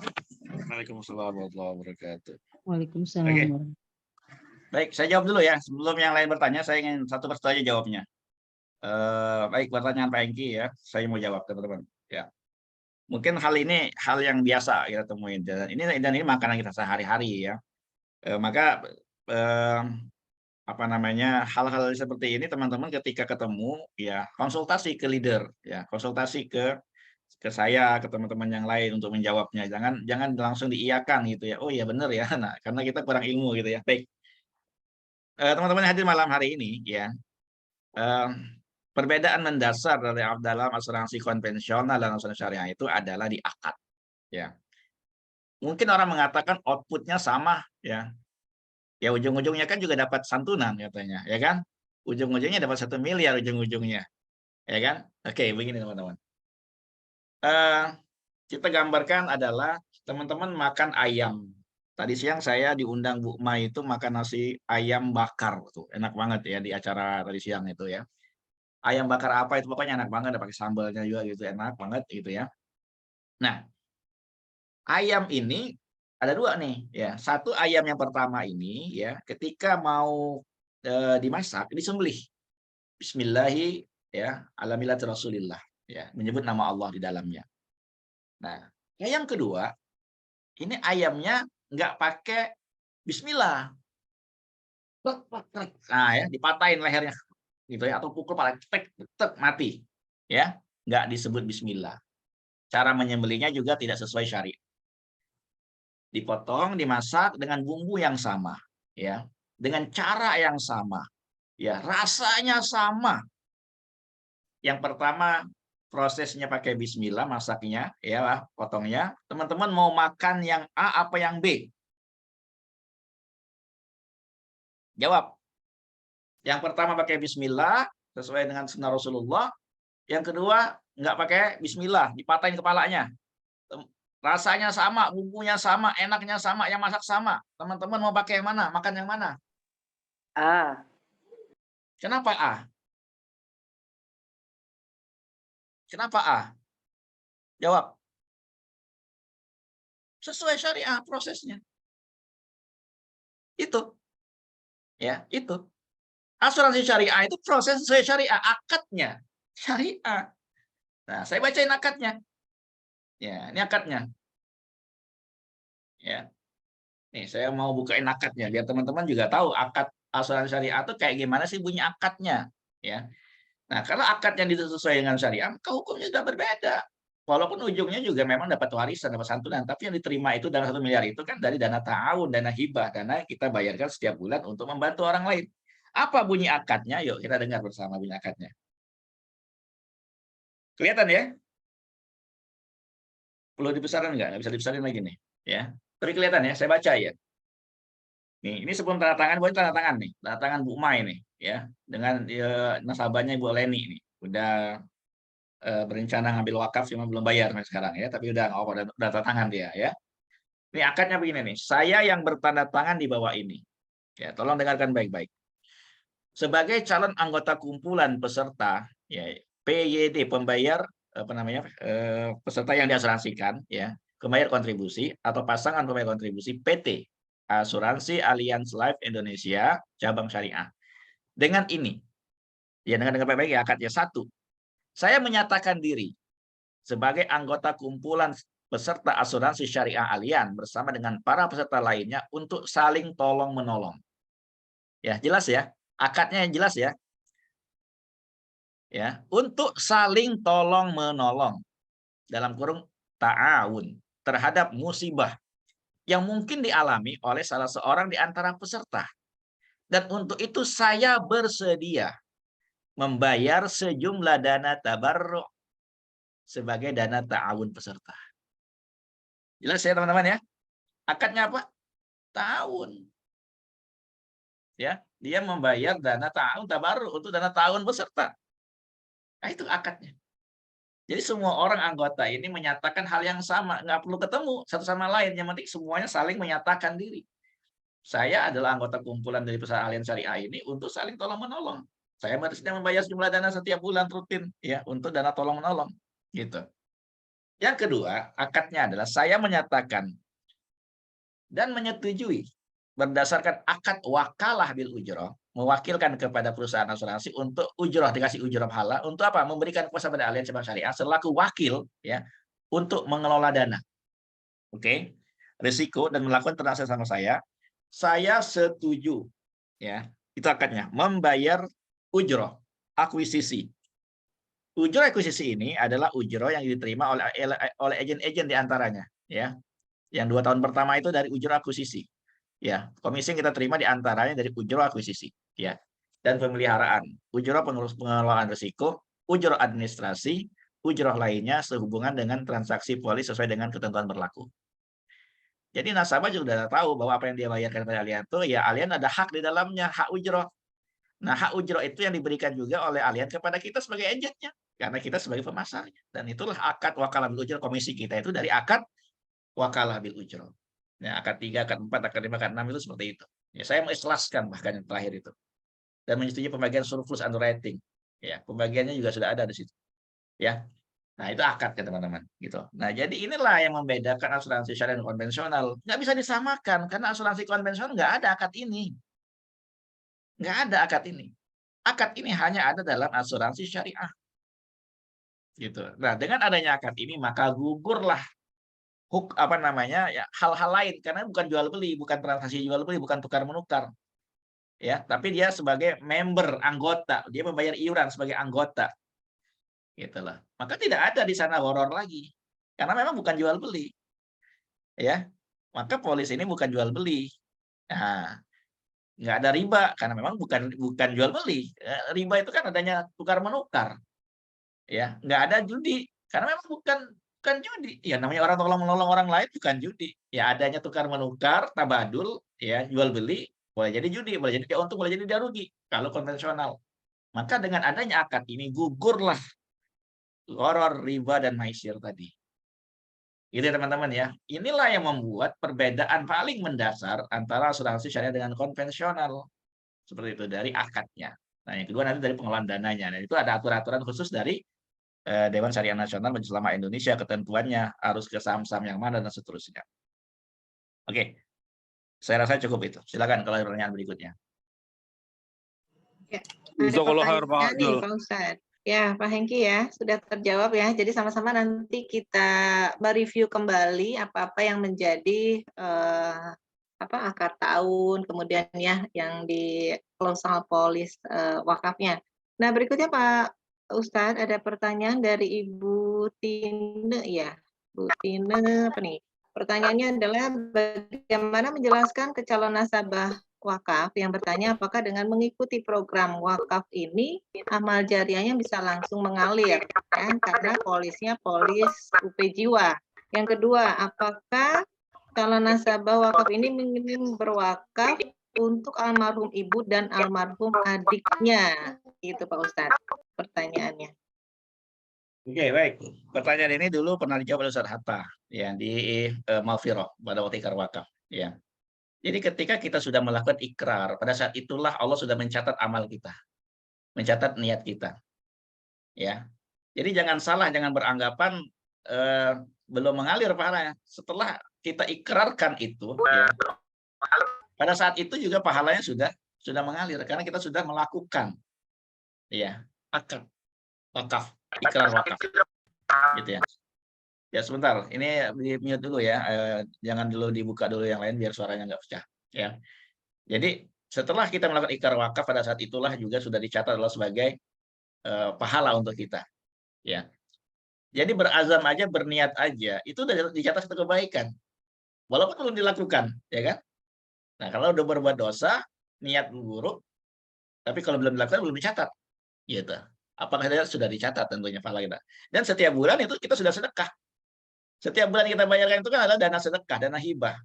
Waalaikumsalam warahmatullahi wabarakatuh. Waalaikumsalam. Oke. warahmatullahi Baik, saya jawab dulu ya. Sebelum yang lain bertanya, saya ingin satu persatu aja jawabnya. Baik, pertanyaan Pak Engki ya, saya mau jawab teman-teman. Ya, mungkin hal ini hal yang biasa kita temuin dan ini makanan kita sehari-hari ya. Maka apa namanya hal-hal seperti ini teman-teman ketika ketemu ya konsultasi ke leader ya, konsultasi ke saya, ke teman-teman yang lain untuk menjawabnya. Jangan langsung diiyakan gitu ya. Oh iya benar ya. Nah, karena kita kurang ilmu gitu ya. Baik. Teman-teman hadir malam hari ini ya. Perbedaan mendasar dalam asuransi konvensional dan asuransi syariah itu adalah di akad ya. Mungkin orang mengatakan outputnya sama ya. Ya ujung-ujungnya kan juga dapat santunan katanya, ya kan? Ujung-ujungnya dapat 1 miliar ujung-ujungnya. Ya kan? Oke, begini teman-teman. Kita gambarkan adalah teman-teman makan ayam. Tadi siang saya diundang Bu Ma itu makan nasi ayam bakar tuh. Enak banget ya di acara tadi siang itu ya. Ayam bakar apa itu pokoknya enak banget, ada pakai sambalnya juga gitu, enak banget gitu ya. Nah, ayam ini ada 2 nih ya. Satu ayam yang pertama ini ya, ketika mau dimasak disembelih. Bismillahi ya, ala millati Rasulillah ya, menyebut nama Allah di dalamnya. Nah, yang kedua, ini ayamnya nggak pakai bismillah. Nah ya, dipatahin lehernya gitu ya, atau pukul pala tek mati. Ya, nggak disebut bismillah. Cara menyembelihnya juga tidak sesuai syariat. Dipotong, dimasak dengan bumbu yang sama, ya, dengan cara yang sama, ya, rasanya sama. Yang pertama prosesnya pakai bismillah masaknya, ya, potongnya. Teman-teman mau makan yang A apa yang B? Jawab. Yang pertama pakai bismillah sesuai dengan sunnah Rasulullah. Yang kedua nggak pakai bismillah, dipatahin kepalanya. Rasanya sama, bumbunya sama, enaknya sama, yang masak sama. Teman-teman mau pakai yang mana? Makan yang mana? A. Kenapa A? Kenapa A? Jawab. Sesuai syariah prosesnya. Itu. Ya, itu. Asuransi syariah itu proses sesuai syariah, akadnya syariah. Nah, saya bacain akadnya. Ya, ini akadnya. Ya. Nih, saya mau bukain akadnya biar teman-teman juga tahu akad asuransi syariah itu kayak gimana sih bunyi akadnya, ya. Nah, kalau akad yang disesuaikan dengan syariah, maka hukumnya sudah berbeda. Walaupun ujungnya juga memang dapat warisan, dapat santunan, tapi yang diterima itu dana 1 miliar itu kan dari dana ta'awun, dana hibah, dana yang kita bayarkan setiap bulan untuk membantu orang lain. Apa bunyi akadnya? Yuk kita dengar bersama bunyi akadnya. Kelihatan ya? Perlu dibesarin nggak? Nggak bisa dibesarin lagi nih, ya. Tapi kelihatan ya, saya baca ya. Nih, ini sebelum tanda tangan, boleh tanda tangan nih, tanda tangan Bu Mai nih, ya, dengan nasabahnya Ibu Leni nih, udah berencana ngambil wakaf cuma belum bayar sampai sekarang ya, tapi udah nggak apa, udah tanda tangan dia ya. Ini akadnya begini nih, saya yang bertanda tangan di bawah ini, ya, tolong dengarkan baik-baik. Sebagai calon anggota kumpulan peserta, ya, PYD pembayar apa namanya peserta yang diasuransikan, ya, pembayar kontribusi atau pasangan pembayar kontribusi PT Asuransi Allianz Life Indonesia cabang syariah. Dengan ini, ya dengan baik-baik ya akadnya. 1. Saya menyatakan diri sebagai anggota kumpulan peserta asuransi syariah Allianz bersama dengan para peserta lainnya untuk saling tolong-menolong. Ya, jelas ya? Akadnya yang jelas ya. Ya, untuk saling tolong-menolong dalam kurung ta'awun terhadap musibah yang mungkin dialami oleh salah seorang di antara peserta. Dan untuk itu saya bersedia membayar sejumlah dana tabarruk sebagai dana ta'awun peserta. Jelas ya teman-teman ya? Akadnya apa? Ta'awun. Ya, dia membayar dana ta'awun tabarruk untuk dana ta'awun peserta. Nah, itu akadnya. Jadi semua orang anggota ini menyatakan hal yang sama, nggak perlu ketemu satu sama lain, yang penting semuanya saling menyatakan diri. Saya adalah anggota kumpulan dari peserta Allianz Syariah ini untuk saling tolong-menolong. Saya bersedia membayar sejumlah dana setiap bulan rutin ya untuk dana tolong-menolong gitu. Yang kedua, akadnya adalah saya menyatakan dan menyetujui berdasarkan akad wakalah bil ujroh, mewakilkan kepada perusahaan asuransi untuk ujroh, dikasih ujroh pahala untuk apa? Memberikan kuasa pada Allianz Cabang Syariah selaku wakil ya untuk mengelola dana. Oke. Risiko dan melakukan transaksi sama saya setuju ya. Itu akadnya, membayar ujroh akuisisi. Ujroh akuisisi ini adalah ujroh yang diterima oleh agen-agen di antaranya ya. Yang 2 tahun pertama itu dari ujroh akuisisi. Ya, komisi yang kita terima di antaranya dari ujroh akuisisi ya. Dan pemeliharaan, ujroh pengelolaan risiko, ujroh administrasi, ujroh lainnya sehubungan dengan transaksi polis sesuai dengan ketentuan berlaku. Jadi nasabah juga sudah tahu bahwa apa yang dia bayarkan pada Allianz itu ya Allianz ada hak di dalamnya, hak ujroh. Nah, hak ujroh itu yang diberikan juga oleh Allianz kepada kita sebagai agentnya, karena kita sebagai pemasarnya. Dan itulah akad wakalah bil ujroh komisi kita itu dari akad wakalah bil ujroh. Nah, akad 3, akad 4, akad 5, akad 6 itu seperti itu. Ya, saya mengikhlaskan bahkan yang terakhir itu. Dan menyetujui pembagian surplus underwriting. Ya, pembagiannya juga sudah ada di situ. Ya. Nah, itu akad ya teman-teman, gitu. Nah, jadi inilah yang membedakan asuransi syariah dan konvensional. Nggak bisa disamakan karena asuransi konvensional nggak ada akad ini. Nggak ada akad ini. Akad ini hanya ada dalam asuransi syariah. Gitu. Nah, dengan adanya akad ini maka gugurlah hal-hal lain karena bukan jual beli, bukan transaksi jual beli, bukan tukar menukar. Ya, tapi dia sebagai member, anggota, dia membayar iuran sebagai anggota. Gitulah. Maka tidak ada di sana horor lagi. Karena memang bukan jual beli. Ya. Maka polis ini bukan jual beli. Nah, nggak ada riba karena memang bukan jual beli. Riba itu kan adanya tukar menukar. Ya, nggak ada judi karena memang bukan judi. Ya namanya orang tolong menolong orang lain bukan judi. Ya adanya tukar menukar, tabadul, ya jual beli, boleh jadi judi, boleh jadi dia untung, boleh jadi dia rugi kalau konvensional. Maka dengan adanya akad ini gugurlah horor, riba dan maisir tadi. Gitu ya teman-teman ya. Inilah yang membuat perbedaan paling mendasar antara asuransi syariah dengan konvensional. Seperti itu dari akadnya. Nah, yang kedua nanti dari pengelolaan dananya. Dan itu ada aturan-aturan khusus dari Dewan Syariah Nasional Majelis Ulama Indonesia, ketentuannya harus ke saham-saham yang mana dan seterusnya. Oke. Saya rasa cukup itu. Silakan kalau ada pertanyaan berikutnya. Ya, ada Jazakallah khair, Pak pertanyaan nih Abdul. Pak Ustadz. Ya, Pak Hengki ya, sudah terjawab ya. Jadi sama-sama nanti kita mereview kembali apa-apa yang menjadi akar tahun, kemudian ya yang di closal polis wakafnya. Nah, berikutnya Pak Ustadz ada pertanyaan dari Ibu Tine ya. Bu Tine apa nih? Pertanyaannya adalah bagaimana menjelaskan ke calon nasabah wakaf yang bertanya apakah dengan mengikuti program wakaf ini amal jariahnya bisa langsung mengalir kan karena polisnya polis UP Jiwa. Yang kedua, apakah calon nasabah wakaf ini ingin berwakaf untuk almarhum ibu dan almarhum adiknya? Itu Pak Ustadz pertanyaannya. Oke, baik. Pertanyaan ini dulu pernah dijawab oleh Ustaz Hatta ya di Malfiroh pada waktu ikrar wakaf ya. Jadi ketika kita sudah melakukan ikrar, pada saat itulah Allah sudah mencatat amal kita, mencatat niat kita. Ya. Jadi jangan salah, jangan beranggapan belum mengalir pahalanya. Setelah kita ikrarkan itu ya, pada saat itu juga pahalanya sudah mengalir karena kita sudah melakukan ya, akad wakaf, ikrar wakaf. Gitu ya. Ya sebentar, ini di mute dulu ya, jangan dulu dibuka dulu yang lain biar suaranya nggak pecah. Ya, jadi setelah kita melakukan ikrar wakaf pada saat itulah juga sudah dicatat adalah sebagai pahala untuk kita. Ya, jadi berazam aja, berniat aja, itu udah dicatat sebagai kebaikan, walaupun belum dilakukan, ya kan? Nah kalau udah berbuat dosa, niat buruk, tapi kalau belum dilakukan belum dicatat, gitu. Apakah sudah dicatat tentunya pahala kita? Dan setiap bulan itu kita sudah sedekah. Setiap bulan kita bayarkan itu kan adalah dana sedekah, dana hibah.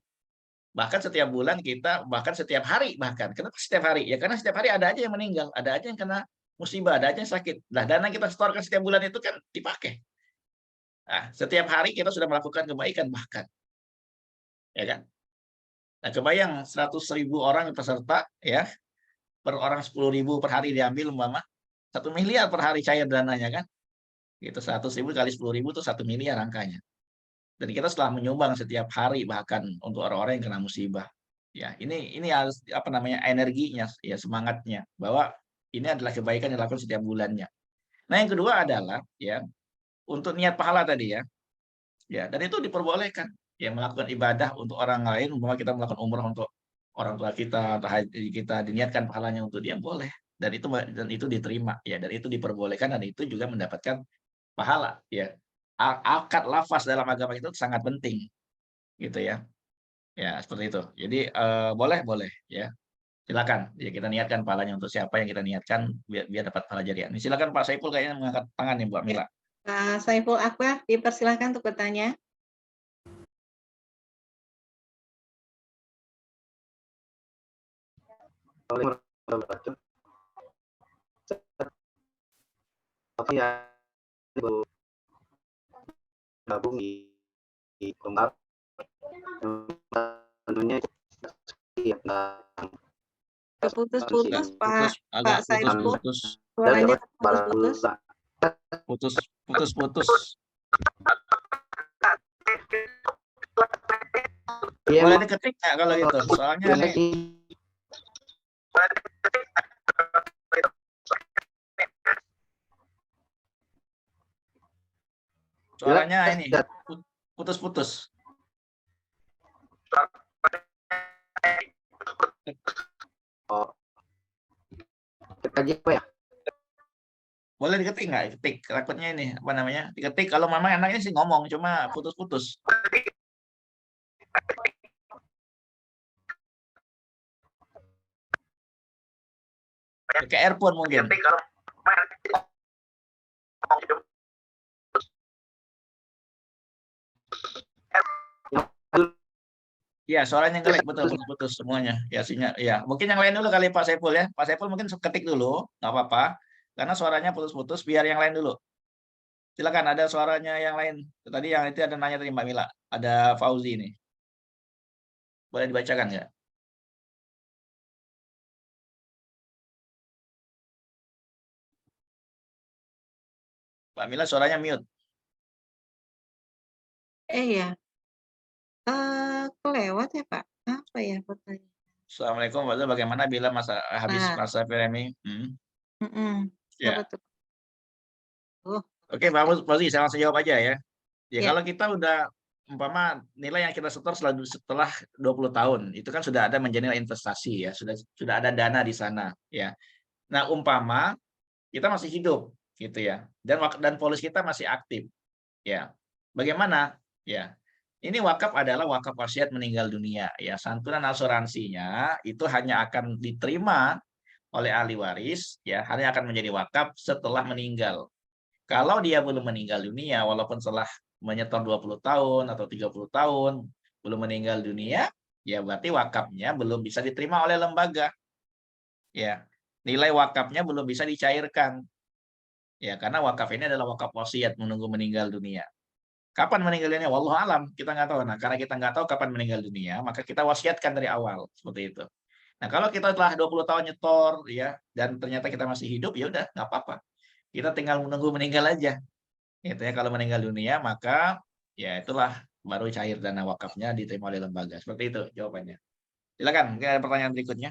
Bahkan setiap bulan kita, bahkan setiap hari bahkan. Kenapa setiap hari? Ya karena setiap hari ada aja yang meninggal, ada aja yang kena musibah, ada aja yang sakit. Nah, dana yang kita setorkan setiap bulan itu kan dipakai. Nah, setiap hari kita sudah melakukan kebaikan bahkan. Ya kan? Nah, kebayang 100.000 orang peserta ya, per orang 10.000 per hari diambil umpama 1 miliar per hari cair dananya kan? Gitu 100.000 kali 10.000 itu 1 miliar angkanya. Dan kita setelah menyumbang setiap hari bahkan untuk orang-orang yang kena musibah. Ya, ini harus apa namanya energinya, ya semangatnya bahwa ini adalah kebaikan yang dilakukan setiap bulannya. Nah, yang kedua adalah ya untuk niat pahala tadi ya. Ya, dan itu diperbolehkan ya melakukan ibadah untuk orang lain, umpama kita melakukan umrah untuk orang tua kita atau haji kita diniatkan pahalanya untuk dia boleh dan itu diterima ya dan itu diperbolehkan dan itu juga mendapatkan pahala ya. Akad lafaz dalam agama itu sangat penting gitu ya. Ya, seperti itu. Jadi boleh ya. Silakan. Ya kita niatkan pahalanya untuk siapa yang kita niatkan biar dapat pahala jariah. Ini silakan Pak Saiful kayaknya mengangkat tangan nih Mbak Mila. Pak Saiful Akbar dipersilakan untuk bertanya. Tapi ya gabung di Komar tentunya ya Putus-putus Putus, agak Pak Saiful. putus. Suaranya putus-putus. Putus. Iya, Boleh diketik nggak kalau gitu? Soalnya nih suaranya ini putus-putus. Oh. Kita aja apa ya? Boleh diketik nggak? Ketik. Takutnya ini apa namanya? Diketik. Kalau mama enaknya sih ngomong, cuma putus-putus. Pakai earphone mungkin. Ya, suaranya ngelek betul putus semuanya. Ya, sinyal. Ya, mungkin yang lain dulu kali Pak Saiful ya. Pak Saiful mungkin ketik dulu, nggak apa-apa. Karena suaranya putus-putus, biar yang lain dulu. Silakan, ada suaranya yang lain. Tadi yang itu ada nanya tadi Mbak Mila. Ada Fauzi ini. Boleh dibacakan nggak? Mbak Mila suaranya mute. Ya. Kelewat ya Pak? Apa ya pertanyaan? Assalamualaikum warahmatullahi wabarakatuh. Bagaimana bila habis masa pandemi? Apa Ya. tuh? Oke, Pak Fauzi, saya langsung jawab aja ya. Ya, Ya. kalau kita udah umpama nilai yang kita setor setelah 20 tahun, itu kan sudah ada menjadi nilai investasi ya, sudah ada dana di sana ya. Nah, umpama kita masih hidup gitu ya. Dan polis kita masih aktif. Ya. Bagaimana? Ya. Ini wakaf adalah wakaf wasiat meninggal dunia ya. Santunan asuransinya itu hanya akan diterima oleh ahli waris ya, hanya akan menjadi wakaf setelah meninggal. Kalau dia belum meninggal dunia, walaupun setelah menyetor 20 tahun atau 30 tahun, belum meninggal dunia, ya berarti wakafnya belum bisa diterima oleh lembaga. Ya, nilai wakafnya belum bisa dicairkan. Ya, karena wakaf ini adalah wakaf wasiat menunggu meninggal dunia. Kapan meninggal dunia? Wallahu alam, kita nggak tahu. Nah, karena kita nggak tahu kapan meninggal dunia, maka kita wasiatkan dari awal, seperti itu. Nah, kalau kita telah 20 tahun nyetor, ya, dan ternyata kita masih hidup, ya udah, nggak apa-apa. Kita tinggal menunggu meninggal aja. Gitu ya, kalau meninggal dunia maka ya itulah baru cair dana wakafnya diterima oleh lembaga. Seperti itu jawabannya. Silakan, mungkin ada pertanyaan berikutnya.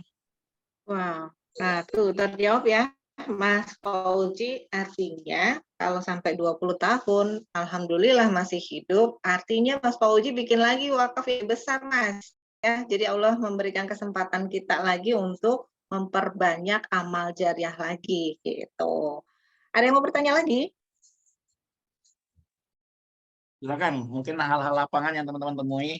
Wow. Nah, tuh terjawab ya, Mas Fauzi. Artinya kalau sampai 20 tahun, alhamdulillah masih hidup, artinya Mas Fauzi bikin lagi wakaf yang besar, Mas. Ya, jadi Allah memberikan kesempatan kita lagi untuk memperbanyak amal jariah lagi gitu. Ada yang mau bertanya lagi? Silakan, mungkin hal-hal lapangan yang teman-teman temui.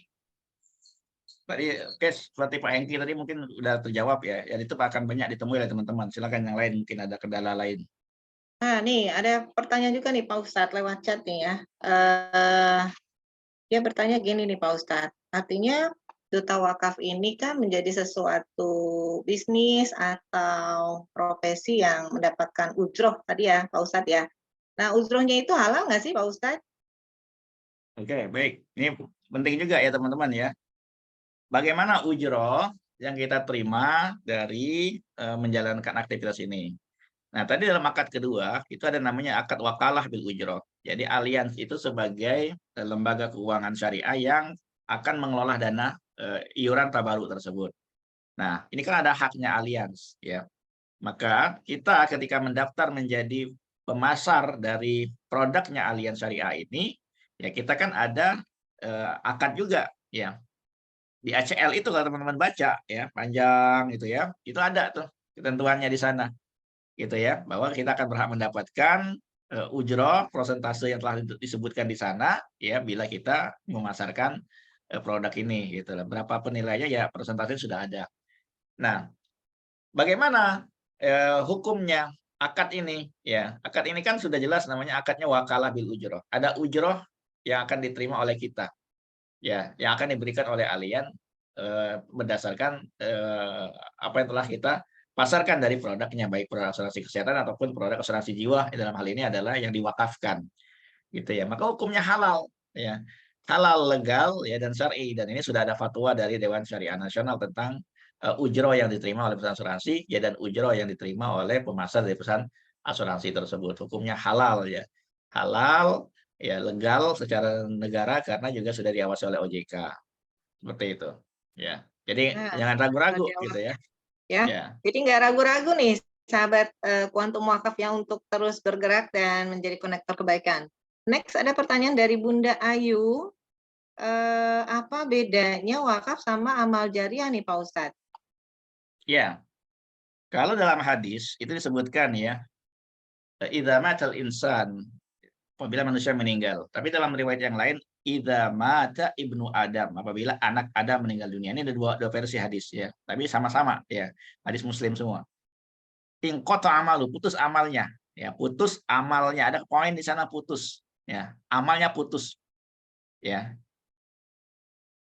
Tadi, oke, seperti Pak Hengki tadi mungkin udah terjawab ya. Yang itu akan banyak ditemui oleh teman-teman. Silakan yang lain, mungkin ada kendala lain. Nah, nih ada pertanyaan juga nih Pak Ustadz lewat chat nih ya. Dia bertanya gini nih Pak Ustadz, artinya duta wakaf ini kan menjadi sesuatu bisnis atau profesi yang mendapatkan ujroh tadi ya Pak Ustadz ya. Nah, ujrohnya itu halal nggak sih Pak Ustadz? Oke, baik. Ini penting juga ya teman-teman ya. Bagaimana ujroh yang kita terima dari menjalankan aktivitas ini. Nah, tadi dalam akad kedua, itu ada namanya akad wakalah bil ujroh. Jadi, alians itu sebagai lembaga keuangan syariah yang akan mengelola dana iuran tabaruk tersebut. Nah, ini kan ada haknya alians, ya. Maka kita ketika mendaftar menjadi pemasar dari produknya alians syariah ini, ya kita kan ada akad juga, ya. Di ACL itu kalau teman-teman baca, ya panjang itu ya, itu ada tuh ketentuannya di sana. Gitu ya, bahwa kita akan berhak mendapatkan ujroh persentase yang telah disebutkan di sana ya bila kita memasarkan produk ini gitu. Berapa penilaiannya ya persentase sudah ada. Nah, bagaimana hukumnya akad ini ya? Akad ini kan sudah jelas namanya akadnya wakalah bil ujroh. Ada ujroh yang akan diterima oleh kita. Ya, yang akan diberikan oleh alian berdasarkan apa yang telah kita pasarkan dari produknya, baik produk asuransi kesehatan ataupun produk asuransi jiwa, dalam hal ini adalah yang diwakafkan gitu ya. Maka hukumnya halal ya, halal, legal ya, dan syar'i. Dan ini sudah ada fatwa dari Dewan Syariah Nasional tentang ujroh yang diterima oleh perusahaan asuransi ya, dan ujroh yang diterima oleh pemasar dari perusahaan asuransi tersebut. Hukumnya halal ya, halal ya, legal secara negara karena juga sudah diawasi oleh OJK. Seperti itu ya. Jadi Nah, jangan ragu-ragu terjawab gitu ya. ya. Ya. Jadi nggak ragu-ragu nih sahabat Kuantum Wakaf yang untuk terus bergerak dan menjadi konektor kebaikan. Next ada pertanyaan dari Bunda Ayu. Apa bedanya wakaf sama amal jariah nih Pak Ustadz? Ya. Kalau dalam hadis itu disebutkan ya, idza matal insan, apabila manusia meninggal. Tapi dalam riwayat yang lain, idza mata ibnu Adam, apabila anak Adam meninggal dunia. Ini ada dua versi hadis ya. Tapi sama-sama ya, hadis Muslim semua. In qata amalu, putus amalnya. Ya, putus amalnya. Ada poin di sana putus. Ya, amalnya putus. Ya.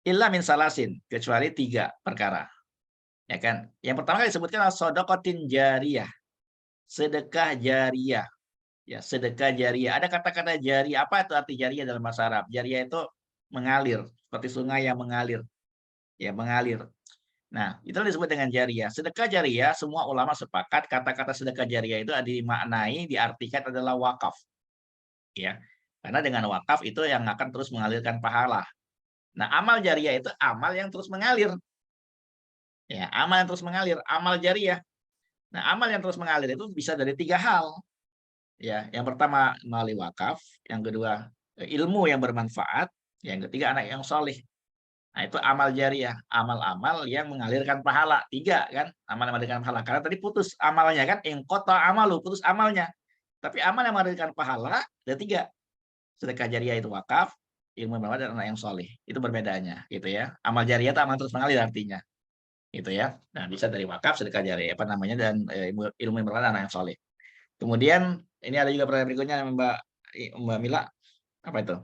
Illa min salasin, kecuali 3 perkara. Ya kan? Yang pertama kali disebutkan adalah shadaqatin jariyah. Sedekah jariyah. Ya, sedekah jariyah. Ada kata-kata jariyah. Apa itu arti jariyah dalam bahasa Arab? Jariyah itu mengalir, seperti sungai yang mengalir. Ya, mengalir. Nah, itu disebut dengan jariyah. Sedekah jariyah, semua ulama sepakat kata-kata sedekah jariyah itu dimaknai, diartikan adalah wakaf. Ya. Karena dengan wakaf itu yang akan terus mengalirkan pahala. Nah, amal jariyah itu amal yang terus mengalir. Ya, amal yang terus mengalir, amal jariyah. Nah, amal yang terus mengalir itu bisa dari 3 hal. ya. Yang pertama melalui wakaf, yang kedua ilmu yang bermanfaat, yang ketiga anak yang soleh. Nah, itu amal jariah, amal-amal yang mengalirkan pahala. 3 kan, amal yang mengalirkan pahala. Karena tadi putus amalnya kan, ingqata amalu, putus amalnya. Tapi amal yang mengalirkan pahala ada 3. Sedekah jariah itu wakaf, ilmu bermanfaat dan anak yang soleh. Itu perbedaannya, gitu ya. Amal jariah itu amal terus mengalir artinya, gitu ya. Nah, bisa dari wakaf, sedekah jariah, apa namanya, dan ilmu yang bermanfaat dan anak yang soleh. Kemudian ini ada juga pertanyaan berikutnya Mbak Mila, apa itu?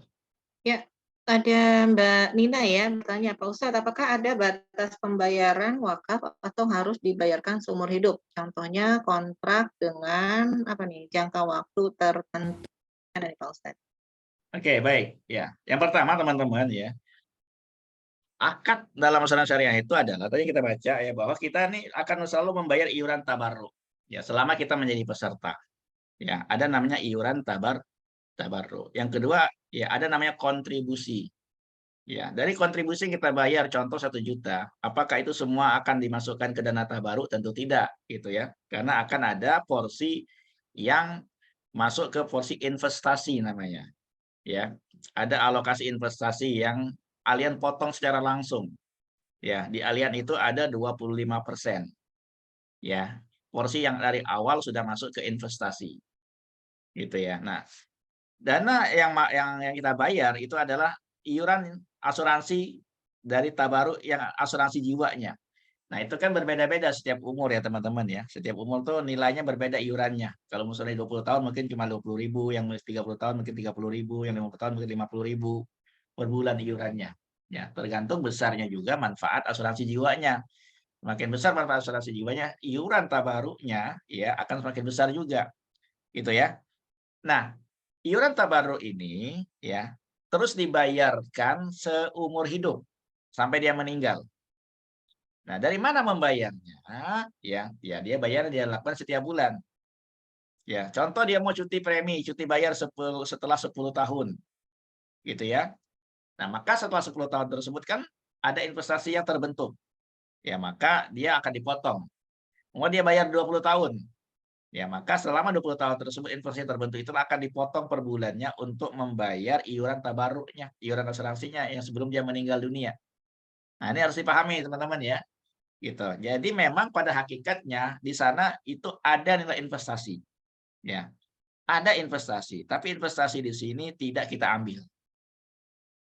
Ya, ada Mbak Nina ya bertanya, Pak Ustadz, apakah ada batas pembayaran wakaf atau harus dibayarkan seumur hidup? Contohnya kontrak dengan apa nih jangka waktu tertentu dari Pak Ustadz. Oke, baik. Ya, yang pertama teman-teman ya, akad dalam asuransi syariah itu adalah tadi kita baca ya bahwa kita nih akan selalu membayar iuran tabarruk ya selama kita menjadi peserta. Ya, ada namanya iuran tabarruk. Yang kedua, ya ada namanya kontribusi. Ya, dari kontribusi yang kita bayar contoh 1 juta, apakah itu semua akan dimasukkan ke dana tabarruk? Tentu tidak, gitu ya. Karena akan ada porsi yang masuk ke porsi investasi namanya. Ya, ada alokasi investasi yang Allianz potong secara langsung. Ya, di Allianz itu ada 25%. Ya, porsi yang dari awal sudah masuk ke investasi. Gitu ya. Nah, dana yang kita bayar itu adalah iuran asuransi dari tabaruk yang asuransi jiwanya. Nah, itu kan berbeda-beda setiap umur ya teman-teman ya. Setiap umur tuh nilainya berbeda iurannya. Kalau misalnya 20 tahun mungkin cuma 20.000, yang 30 tahun mungkin 30.000, yang 50 tahun mungkin 50.000 per bulan iurannya. Ya, tergantung besarnya juga manfaat asuransi jiwanya. Semakin besar manfaat asuransi jiwanya, iuran tabaruknya ya akan semakin besar juga. Gitu ya. Nah, iuran tabarruk ini ya terus dibayarkan seumur hidup sampai dia meninggal. Nah, dari mana membayarnya? Ya, dia bayar dia lakukan setiap bulan. Ya, contoh dia mau cuti premi, cuti bayar setelah 10 tahun. Gitu ya. Nah, maka setelah 10 tahun tersebut kan ada investasi yang terbentuk. Ya, maka dia akan dipotong. Mau dia bayar 20 tahun. Ya, maka selama 20 tahun tersebut investasi terbentuk itu akan dipotong per bulannya untuk membayar iuran tabarruknya, iuran asuransinya yang sebelum dia meninggal dunia. Nah, ini harus dipahami teman-teman ya. Gitu. Jadi memang pada hakikatnya di sana itu ada nilai investasi. Ya. Ada investasi, tapi investasi di sini tidak kita ambil.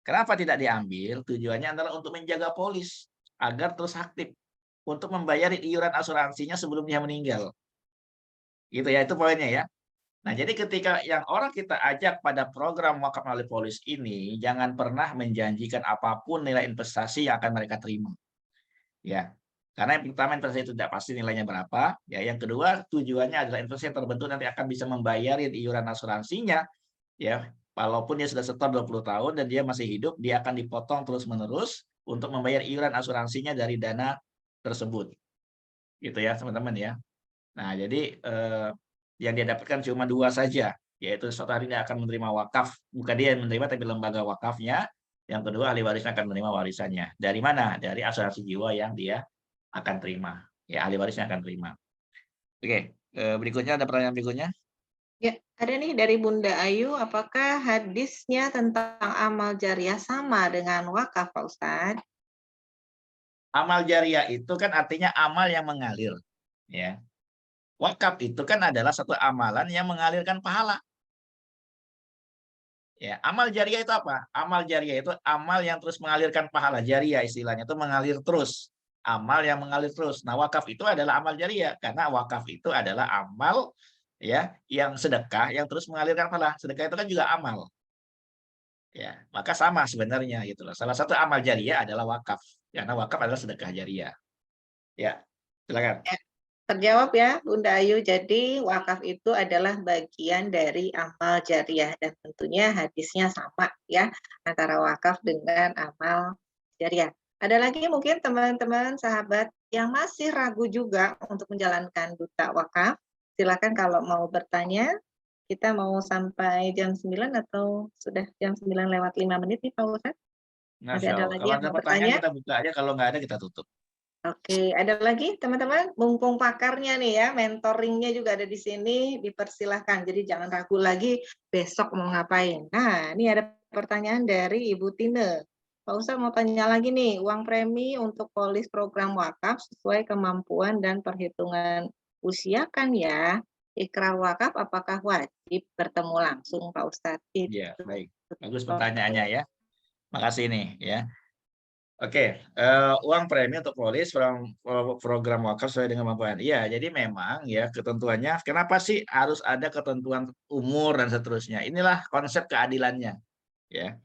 Kenapa tidak diambil? Tujuannya adalah untuk menjaga polis agar terus aktif untuk membayar iuran asuransinya sebelum dia meninggal. Gitu ya, itu poinnya ya. Nah, jadi ketika yang orang kita ajak pada program wakaf melalui polis ini, jangan pernah menjanjikan apapun nilai investasi yang akan mereka terima. Ya, karena yang pertama investasi itu tidak pasti nilainya berapa. Ya, yang kedua tujuannya adalah investasi yang terbentuk nanti akan bisa membayarin iuran asuransinya. Ya, walaupun dia sudah setor 20 tahun dan dia masih hidup, dia akan dipotong terus-menerus untuk membayar iuran asuransinya dari dana tersebut. Gitu ya, teman-teman ya. Nah, jadi yang dia dapatkan cuma 2 saja, yaitu suatu hari dia akan menerima wakaf, bukan dia yang menerima tapi lembaga wakafnya. Yang kedua ahli warisnya akan menerima warisannya. Dari mana? Dari asuransi jiwa yang dia akan terima. Ya, ahli warisnya akan terima. Oke, berikutnya ada pertanyaan berikutnya. Ya, ada nih dari Bunda Ayu, apakah hadisnya tentang amal jariah sama dengan wakaf, Pak Ustadz? Amal jariah itu kan artinya amal yang mengalir. Ya. Wakaf itu kan adalah satu amalan yang mengalirkan pahala. Ya, amal jariah itu apa? Amal jariah itu amal yang terus mengalirkan pahala. Jariah istilahnya itu mengalir terus. Amal yang mengalir terus. Nah, wakaf itu adalah amal jariah karena wakaf itu adalah amal ya yang sedekah yang terus mengalirkan pahala. Sedekah itu kan juga amal. Ya, maka sama sebenarnya gitu loh. Salah satu amal jariah adalah wakaf. Karena wakaf adalah sedekah jariah. Ya, silakan. Ya, terjawab ya Bunda Ayu, jadi wakaf itu adalah bagian dari amal jariah dan tentunya hadisnya sama ya antara wakaf dengan amal jariah. Ada lagi mungkin teman-teman sahabat yang masih ragu juga untuk menjalankan duta wakaf, silakan kalau mau bertanya. Kita mau sampai jam 9 atau sudah jam 9 lewat 5 menit nih Pak Ustadz? Masih Masya ada Allah. lagi Kalau yang ada mau pertanyaan bertanya? kita buka aja, kalau nggak ada kita tutup. Oke, ada lagi teman-teman? Mumpung pakarnya nih ya, mentoringnya juga ada di sini, dipersilahkan. Jadi jangan ragu lagi besok mau ngapain. Nah, ini ada pertanyaan dari Ibu Tine. Pak Ustadz mau tanya lagi nih, uang premi untuk polis program wakaf sesuai kemampuan dan perhitungan usia kan ya? Ikrar wakaf apakah wajib bertemu langsung Pak Ustadz? Ya, Itu. baik. Bagus pertanyaannya ya. Makasih nih ya. Oke, uang premi untuk polis program wakaf sesuai dengan kemampuan. Iya, jadi memang ya ketentuannya, kenapa sih harus ada ketentuan umur dan seterusnya? Inilah konsep keadilannya. Ya,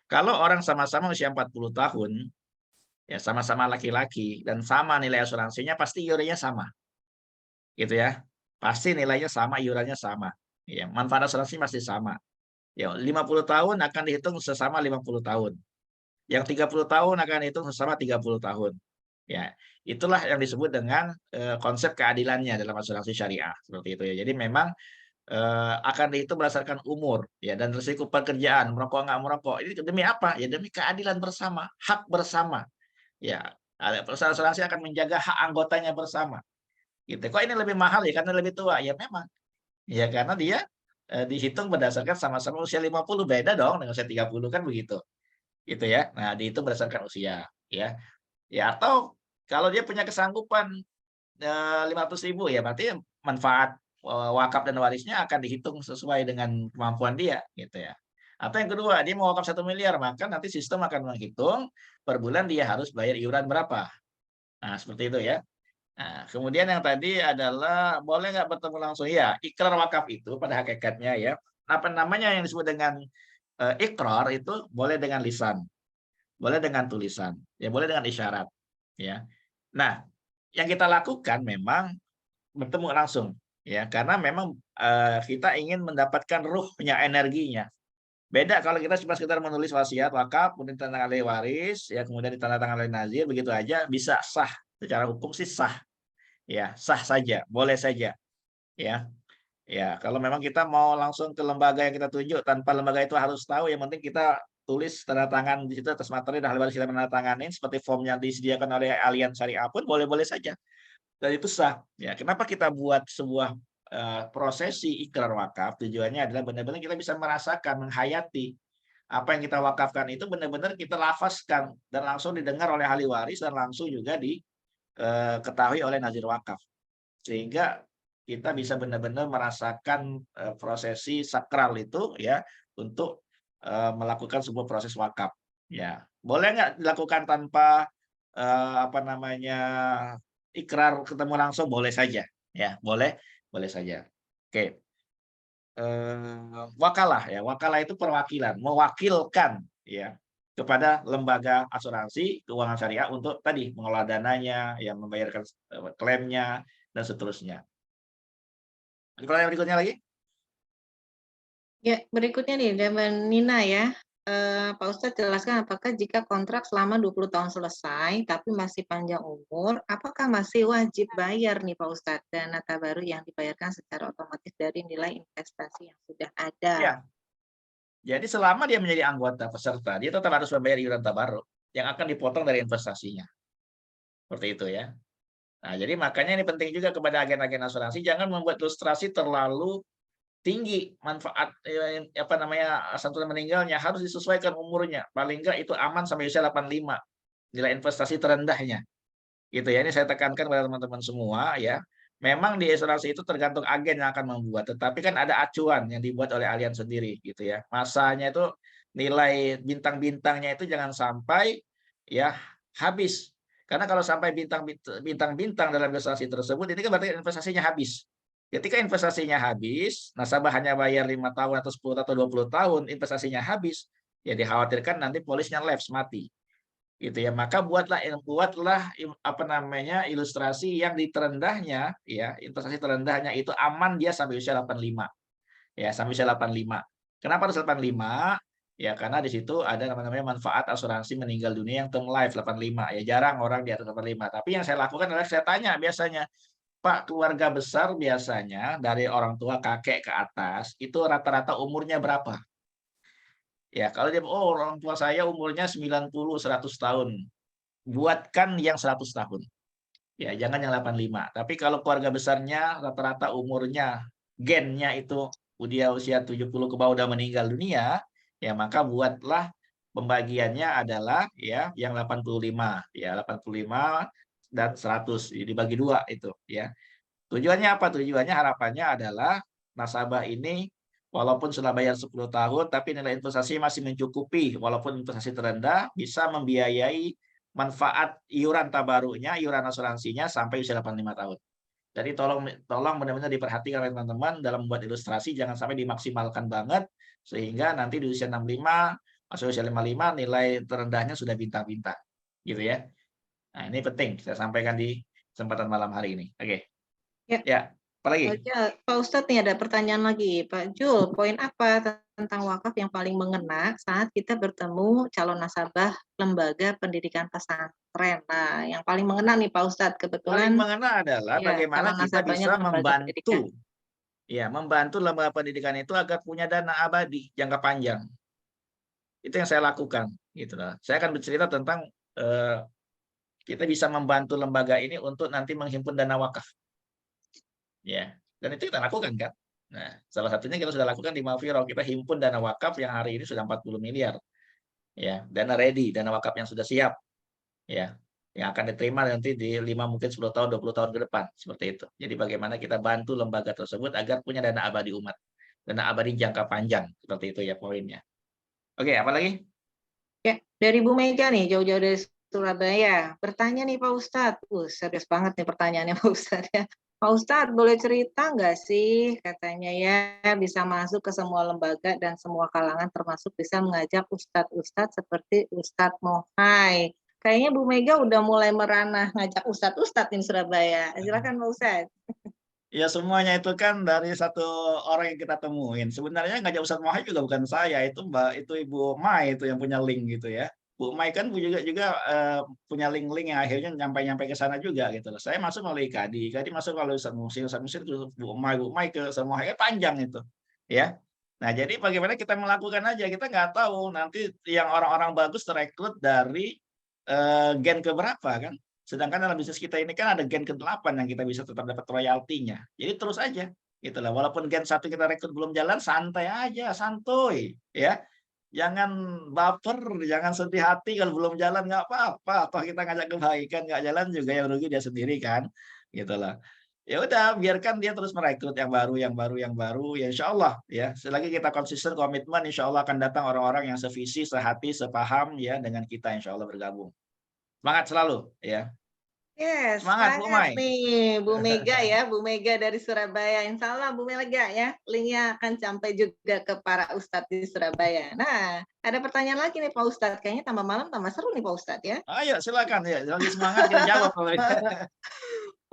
kalau orang sama-sama usia 40 tahun, ya sama-sama laki-laki dan sama nilai asuransinya, pasti iurannya sama, gitu ya. Pasti nilainya sama, iurannya sama. Ya, manfaat asuransi masih sama. Ya, 50 tahun akan dihitung sesama 50 tahun. Yang 30 tahun akan dihitung sesama 30 tahun. Ya, itulah yang disebut dengan konsep keadilannya dalam asuransi syariah seperti itu ya. Jadi memang akan dihitung berdasarkan umur ya dan risiko pekerjaan, merokok nggak merokok. Ini demi apa? Ya demi keadilan bersama, hak bersama. Ya, perusahaan asuransi akan menjaga hak anggotanya bersama. Gitu. Kok ini lebih mahal ya karena lebih tua? Ya memang. Ya karena dia dihitung berdasarkan sama-sama usia 50, beda dong dengan usia 30 kan begitu. Gitu ya. Nah, dihitung berdasarkan usia ya. Ya atau kalau dia punya kesanggupan 500.000 ya berarti manfaat wakaf dan warisnya akan dihitung sesuai dengan kemampuan dia gitu ya. Atau yang kedua dia mau wakaf 1 miliar maka nanti sistem akan menghitung per bulan dia harus bayar iuran berapa. Nah seperti itu ya. Nah, kemudian yang tadi adalah boleh nggak bertemu langsung ya. Ikrar wakaf itu pada hakikatnya ya apa namanya yang disebut dengan ikrar itu boleh dengan lisan, boleh dengan tulisan, ya boleh dengan isyarat ya. Nah, yang kita lakukan memang bertemu langsung ya karena memang kita ingin mendapatkan ruhnya, energinya. Beda kalau kita cuma sekedar menulis wasiat wakaf kemudian ditandatangani oleh waris ya kemudian ditandatangani oleh nazir begitu aja bisa sah secara hukum sih sah ya sah saja boleh saja ya ya kalau memang kita mau langsung ke lembaga yang kita tunjuk tanpa lembaga itu harus tahu yang penting kita tulis tanda tangan di situ atas materi dan ahli waris kita menandatangani seperti form yang disediakan oleh Aliansi Syariah pun boleh-boleh saja. Dan itu sah. Ya, kenapa kita buat sebuah prosesi ikrar wakaf? Tujuannya adalah benar-benar kita bisa merasakan, menghayati apa yang kita wakafkan itu benar-benar kita lafazkan dan langsung didengar oleh ahli waris dan langsung juga diketahui oleh nazir wakaf. Sehingga kita bisa benar-benar merasakan prosesi sakral itu ya untuk melakukan sebuah proses wakaf. Ya, boleh nggak dilakukan tanpa apa namanya ikrar ketemu langsung boleh saja ya boleh saja oke wakalah ya wakalah itu perwakilan mewakilkan ya kepada lembaga asuransi keuangan syariah untuk tadi mengelola dananya yang membayarkan klaimnya dan seterusnya. Pertanyaan berikutnya lagi. Ya, berikutnya nih dari Nina ya. Pak Ustadz jelaskan apakah jika kontrak selama 20 tahun selesai tapi masih panjang umur, apakah masih wajib bayar nih Pak Ustadz dana tabaruk yang dibayarkan secara otomatis dari nilai investasi yang sudah ada? Ya, jadi selama dia menjadi anggota peserta, dia tetap harus membayar iuran tabaruk yang akan dipotong dari investasinya. Seperti itu ya. Nah, jadi makanya ini penting juga kepada agen-agen asuransi jangan membuat ilustrasi terlalu tinggi manfaat apa namanya santunan meninggalnya harus disesuaikan umurnya. Paling enggak itu aman sampai usia 85. Nilai investasi terendahnya. Gitu ya. Ini saya tekankan kepada teman-teman semua ya. Memang di asuransi itu tergantung agen yang akan membuat, tetapi kan ada acuan yang dibuat oleh Allianz sendiri gitu ya. Masanya itu nilai bintang-bintangnya itu jangan sampai ya habis. Karena kalau sampai bintang-bintang dalam investasi tersebut, ini kan berarti investasinya habis. Ketika investasinya habis, nasabah hanya bayar 5 tahun atau 10 atau 20 tahun, investasinya habis, ya dikhawatirkan nanti polisnya lapse mati. Gitu ya. Maka buatlah apa namanya ilustrasi yang di terendahnya ya, investasi terendahnya itu aman dia sampai usia 85. Ya, sampai usia 85. Kenapa harus 85? Ya karena di situ ada namanya manfaat asuransi meninggal dunia yang term life 85. Ya jarang orang di atas 85. Tapi yang saya lakukan adalah saya tanya biasanya, Pak, keluarga besar biasanya dari orang tua kakek ke atas itu rata-rata umurnya berapa? Ya, kalau dia orang tua saya umurnya 90 100 tahun. buatkan yang 100 tahun. Ya, jangan yang 85. Tapi kalau keluarga besarnya rata-rata umurnya gennya itu dia usia 70 ke bawah udah meninggal dunia, ya maka buatlah pembagiannya adalah ya yang 85, ya 85 dan 100 dibagi dua itu ya. Tujuannya apa? Tujuannya harapannya adalah nasabah ini walaupun sudah bayar 10 tahun tapi nilai investasi masih mencukupi walaupun investasi terendah bisa membiayai manfaat iuran tabarunya, iuran asuransinya sampai usia 85 tahun. Jadi tolong benar-benar diperhatikan oleh teman-teman dalam membuat ilustrasi jangan sampai dimaksimalkan banget sehingga nanti di usia 65 masuk usia 55 nilai terendahnya sudah bintang-bintang gitu ya. Nah, ini penting saya sampaikan di kesempatan malam hari ini. Oke. Ya. Ya, apalagi? Pak Ustadz nih ada pertanyaan lagi. Pak Jul, poin apa tentang wakaf yang paling mengena saat kita bertemu calon nasabah lembaga pendidikan pesantren? Nah, yang paling mengena nih Pak Ustadz, Paling kebetulan mengena adalah ya, bagaimana calon kita nasabahnya bisa lembaga pendidikan. membantu lembaga pendidikan itu agar punya dana abadi jangka panjang. Itu yang saya lakukan, gitu loh. Saya akan bercerita tentang kita bisa membantu lembaga ini untuk nanti menghimpun dana wakaf. Ya, dan itu kita lakukan kan. Nah, salah satunya kita sudah lakukan di Mafiro, kita himpun dana wakaf yang hari ini sudah 40 miliar. Ya, dana ready, dana wakaf yang sudah siap. Ya, yang akan diterima nanti di 5 mungkin 10 tahun, 20 tahun ke depan, seperti itu. Jadi bagaimana kita bantu lembaga tersebut agar punya dana abadi umat. Dana abadi jangka panjang, seperti itu ya poinnya. Oke, apa lagi? Ya, dari Bu Mega nih, jauh-jauh dari Surabaya. Bertanya nih Pak Ustadz. Serius banget nih pertanyaannya Pak Ustadz ya. Pak Ustadz, boleh cerita nggak sih katanya ya bisa masuk ke semua lembaga dan semua kalangan termasuk bisa mengajak ustadz-ustadz seperti Ustadz Mohai. Kayaknya Bu Mega udah mulai meranah ngajak ustadz-ustadz di Surabaya. Silakan Pak Ustadz. Ya semuanya itu kan dari satu orang yang kita temuin. Sebenarnya ngajak Ustadz Mohai juga bukan saya, itu Ibu Mai itu yang punya link gitu ya. Bu Mai kan juga punya link-link yang akhirnya nyampe ke sana juga gitu loh. Saya masuk melalui Kadi masuk melalui Ustadz Musir ke Bu Mai ke Ustadz Mohai panjang itu, ya. Nah jadi bagaimana kita melakukan aja, kita nggak tahu nanti yang orang-orang bagus terekrut dari gen keberapa kan. Sedangkan dalam bisnis kita ini kan ada gen ke-8 yang kita bisa tetap dapat royaltinya. Jadi terus aja gitu lah. Walaupun gen 1 kita rekrut belum jalan, santai aja, santuy ya. Jangan baper, jangan sedih hati kalau belum jalan nggak apa-apa. Toh kita ngajak kebaikan nggak jalan juga yang rugi dia sendiri kan. Gitu lah. Ya udah, biarkan dia terus merekrut yang baru. Ya insya Allah ya. Selagi kita konsisten komitmen, insya Allah akan datang orang-orang yang sevisi, sehati, sepaham ya dengan kita insya Allah bergabung. Semangat selalu ya. Yes, Semangat Bu semangat Mai. nih Bu Mega ya, Bu Mega dari Surabaya. Insya Allah Bu Mega ya, linknya akan sampai juga ke para ustadz di Surabaya. Nah, ada pertanyaan lagi nih Pak Ustadz. Kayaknya tambah malam tambah seru nih Pak Ustadz ya. Ayo silakan ya, lagi semangat kita jawab.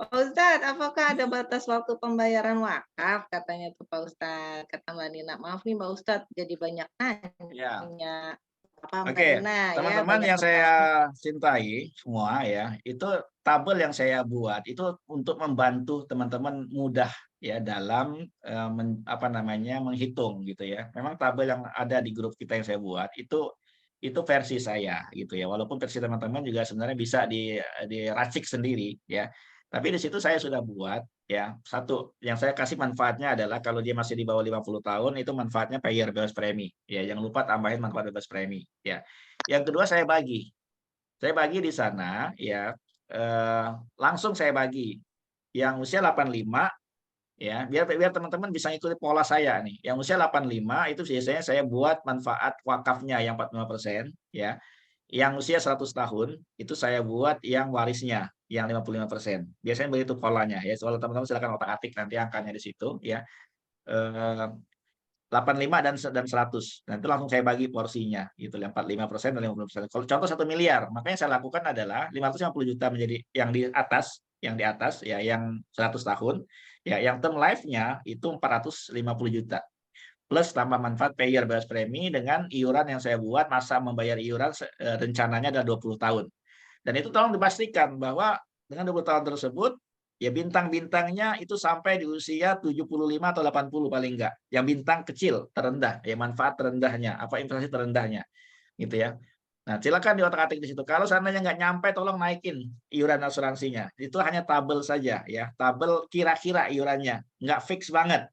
Pak Ustadz, apakah ada batas waktu pembayaran wakaf? Katanya tuh Pak Ustadz. Kata Mbak Nina, maaf nih Pak Ustadz, jadi banyak Ya. nanya. Apa Mbak Oke, Nina ya, teman-teman banyak yang saya pertanyaan. cintai semua ya, itu tabel yang saya buat itu untuk membantu teman-teman mudah ya dalam menghitung gitu ya. Memang tabel yang ada di grup kita yang saya buat itu versi saya gitu ya. Walaupun versi teman-teman juga sebenarnya bisa diracik sendiri ya. Tapi di situ saya sudah buat ya, satu yang saya kasih manfaatnya adalah kalau dia masih di bawah 50 tahun itu manfaatnya payer bebas premi ya, jangan lupa tambahin manfaat bebas premi ya. Yang kedua saya bagi di sana ya, langsung saya bagi yang usia 85 ya, biar teman-teman bisa ikuti pola saya nih. Yang usia 85 itu biasanya saya buat manfaat wakafnya yang 45% ya. Yang usia 100 tahun itu saya buat yang warisnya yang 55%. Biasanya begitu polanya ya. Soal teman-teman silakan otak-atik nanti angkanya di situ ya. 85 dan 100. Nah, itu langsung saya bagi porsinya gitu, 45% dan 50%. Kalau contoh 1 miliar, makanya saya lakukan adalah 550 juta menjadi yang di atas ya, yang 100 tahun. Ya, yang term life-nya itu 450 juta. Plus tambah manfaat payer bebas premi dengan iuran yang saya buat, masa membayar iuran rencananya adalah 20 tahun. Dan itu tolong dipastikan bahwa dengan 20 tahun tersebut ya bintang-bintangnya itu sampai di usia 75 atau 80 paling enggak. Yang bintang kecil, terendah, ya manfaat terendahnya, apa investasi terendahnya. Gitu ya. Nah, silakan diotak-atik di situ. Kalau seandainya nggak nyampe, tolong naikin iuran asuransinya. Itu hanya tabel saja, ya. Tabel kira-kira iurannya, nggak fix banget.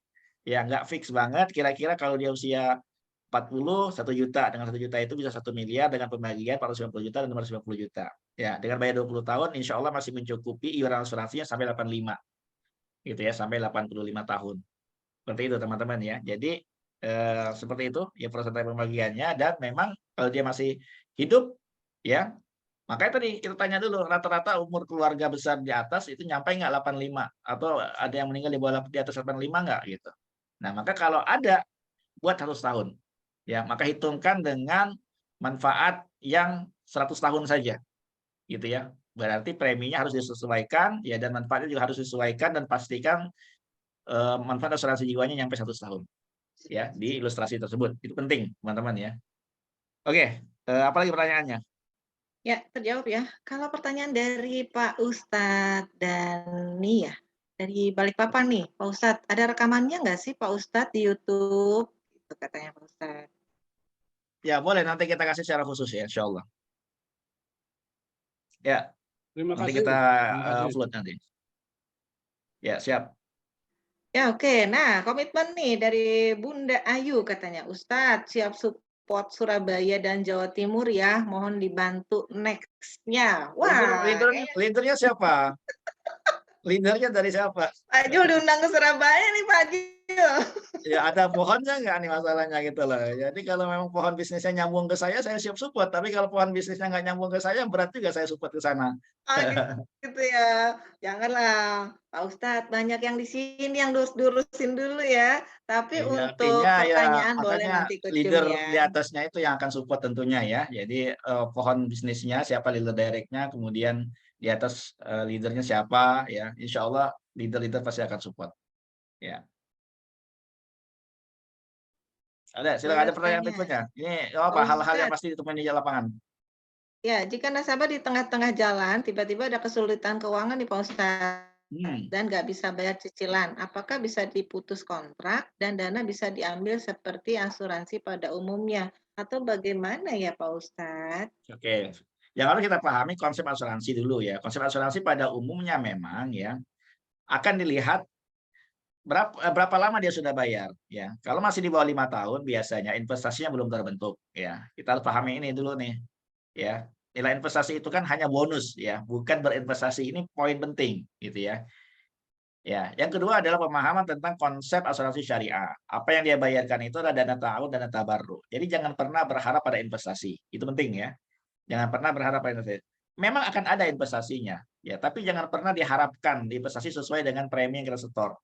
Ya, nggak fix banget. Kira-kira kalau dia usia 40, 1 juta. Dengan 1 juta itu bisa 1 miliar dengan pembagian 490 juta dan 590 juta. Ya, dengan bayar 20 tahun, insya Allah masih mencukupi iuran asuransinya sampai 85. Gitu ya, sampai 85 tahun. Seperti itu, teman-teman ya. Jadi, seperti itu ya persentase pembagiannya, dan memang kalau dia masih hidup, ya, makanya tadi kita tanya dulu, rata-rata umur keluarga besar di atas itu nyampe nggak 85? Atau ada yang meninggal di atas 85 nggak gitu. Nah, maka kalau ada, buat 100 tahun. Ya, maka hitungkan dengan manfaat yang 100 tahun saja. Gitu ya. Berarti preminya harus disesuaikan, ya, dan manfaatnya juga harus disesuaikan, dan pastikan manfaat asuransi jiwanya nyampe 100 tahun. Ya, di ilustrasi tersebut. Itu penting, teman-teman ya. Oke, apa lagi pertanyaannya? Ya, terjawab ya. Kalau pertanyaan dari Pak Ustadz Dani ya, dari Balikpapan nih, Pak Ustadz, ada rekamannya nggak sih Pak Ustadz di YouTube? Itu katanya Pak Ustadz. Ya, boleh nanti kita kasih secara khusus ya, insya Allah. Ya, Terima nanti kasih. kita Terima kasih. upload nanti. Ya, siap. Ya, oke. Nah, komitmen nih dari Bunda Ayu katanya, Ustadz siap support Surabaya dan Jawa Timur ya, mohon dibantu next-nya. Wah, kayaknya Leadernya siapa? Leadernya dari siapa? Pak Jul diundang ke Surabaya nih Pak Jul. Ya, ada pohonnya nggak nih masalahnya gitu loh. Jadi kalau memang pohon bisnisnya nyambung ke saya siap support. Tapi kalau pohon bisnisnya nggak nyambung ke saya, berat juga saya support ke sana. Oh, gitu ya. Janganlah, Pak Ustadz, banyak yang di sini yang lurus-lurusin dulu ya. Tapi Ya, untuk artinya ya pertanyaan boleh makanya nanti ke leader Jum ya. di atasnya itu yang akan support tentunya ya. Jadi pohon bisnisnya siapa leader directnya, kemudian di atas leadernya siapa ya. Insya Allah leader-leader pasti akan support. Ya. Silakan ada pertanyaan Bertanya, berikutnya. Ini Pak apa hal-hal yang Ustadz, pasti ditemui di lapangan. ya jika nasabah di tengah-tengah jalan tiba-tiba ada kesulitan keuangan nih Pak Ustadz dan nggak bisa bayar cicilan, apakah bisa diputus kontrak dan dana bisa diambil seperti asuransi pada umumnya? Atau bagaimana ya Pak Ustadz? Oke. Yang harus kita pahami konsep asuransi dulu ya. Konsep asuransi pada umumnya memang ya akan dilihat berapa lama dia sudah bayar ya. Kalau masih di bawah 5 tahun biasanya investasinya belum terbentuk ya. Kita harus pahami ini dulu nih ya. Nilai investasi itu kan hanya bonus ya, bukan berinvestasi. Ini poin penting gitu ya. Ya, yang kedua adalah pemahaman tentang konsep asuransi syariah. Apa yang dia bayarkan itu adalah dana ta'awun, dana tabarruk. Jadi jangan pernah berharap pada investasi. Itu penting ya. Jangan pernah berharap pada investasi. Memang akan ada investasinya, ya, tapi jangan pernah diharapkan investasi sesuai dengan premi yang kita setor.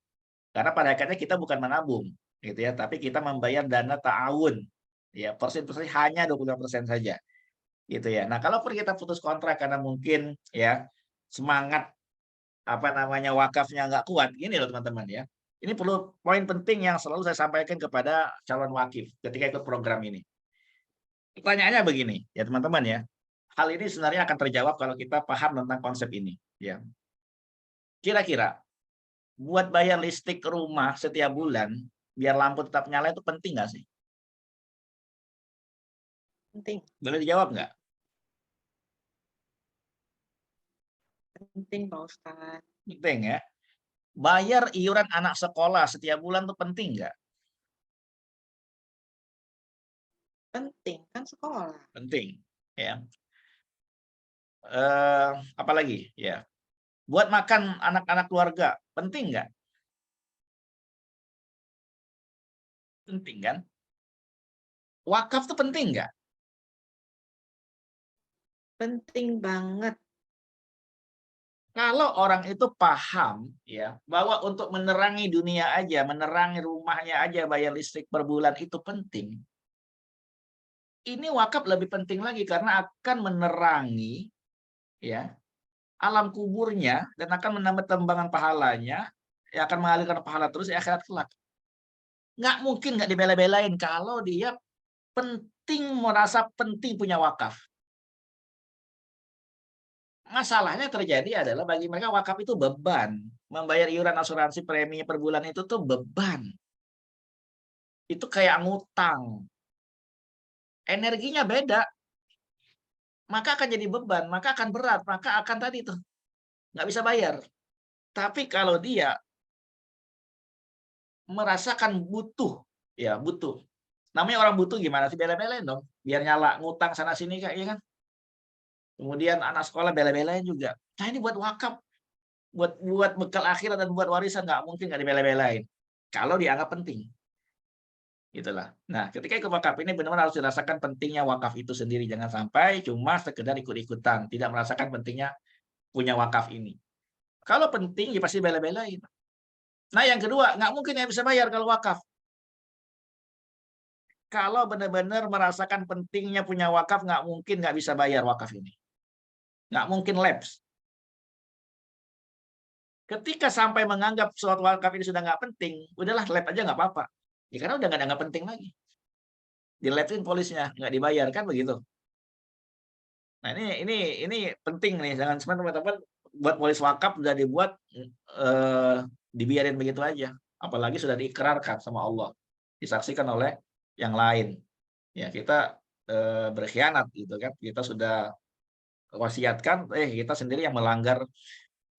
Karena pada akhirnya kita bukan menabung, gitu ya, tapi kita membayar dana ta'awun. Ya, porsi investasi hanya 25% saja. Gitu ya. Nah, kalaupun kita putus kontrak karena mungkin ya semangat wakafnya nggak kuat, gini loh teman-teman ya. Ini perlu poin penting yang selalu saya sampaikan kepada calon wakif ketika ikut program ini. Pertanyaannya begini, ya teman-teman ya. Hal ini sebenarnya akan terjawab kalau kita paham tentang konsep ini, ya. Kira-kira buat bayar listrik rumah setiap bulan biar lampu tetap nyala itu penting nggak sih? Penting, Boleh dijawab nggak? penting Pak Ustadz. Penting ya. Bayar iuran anak sekolah setiap bulan itu penting nggak? Penting, kan sekolah. Penting, ya. Apalagi ya. Buat makan anak-anak keluarga penting nggak? Penting kan? Wakaf tuh penting nggak? Penting banget. Kalau orang itu paham ya bahwa untuk menerangi dunia aja, menerangi rumahnya aja bayar listrik per bulan itu penting. Ini wakaf lebih penting lagi karena akan menerangi ya alam kuburnya dan akan menambah timbangan pahalanya, ya akan mengalirkan pahala terus di akhirat kelak. Nggak mungkin nggak dibela-belain kalau dia merasa penting punya wakaf. Masalahnya terjadi adalah bagi mereka wakaf itu beban. Membayar iuran asuransi premi per bulan itu tuh beban. Itu kayak ngutang. Energinya beda. maka akan jadi beban, maka akan berat, maka akan tadi tuh nggak bisa bayar. Tapi kalau dia merasakan butuh, ya butuh. Namanya orang butuh gimana sih, bela-belain dong, biar nyala, ngutang sana sini kayak ya kan. Kemudian anak sekolah bela-belain juga. Nah ini buat wakaf, buat bekal akhirat dan buat warisan, nggak mungkin nggak dibela-belain. Kalau dianggap penting. Gitulah. Nah, ketika ikut wakaf ini benar-benar harus dirasakan pentingnya wakaf itu sendiri. Jangan sampai cuma sekedar ikut-ikutan, tidak merasakan pentingnya punya wakaf ini. Kalau penting, ya pasti bela-belain. Nah, yang kedua, nggak mungkin ya bisa bayar kalau wakaf. Kalau benar-benar merasakan pentingnya punya wakaf, nggak mungkin nggak bisa bayar wakaf ini. Nggak mungkin lapse. Ketika sampai menganggap suatu wakaf ini sudah nggak penting, udahlah lapse aja nggak apa-apa. Ya, karena udah nggak dianggap penting lagi. Dilapsein polisnya, nggak dibayar, kan begitu. Nah, ini penting nih, jangan cuma teman-teman buat polis wakaf sudah dibuat dibiarin begitu aja. Apalagi sudah diikrarkan sama Allah, disaksikan oleh yang lain. Ya, kita berkhianat gitu kan. Kita sudah wasiatkan, kita sendiri yang melanggar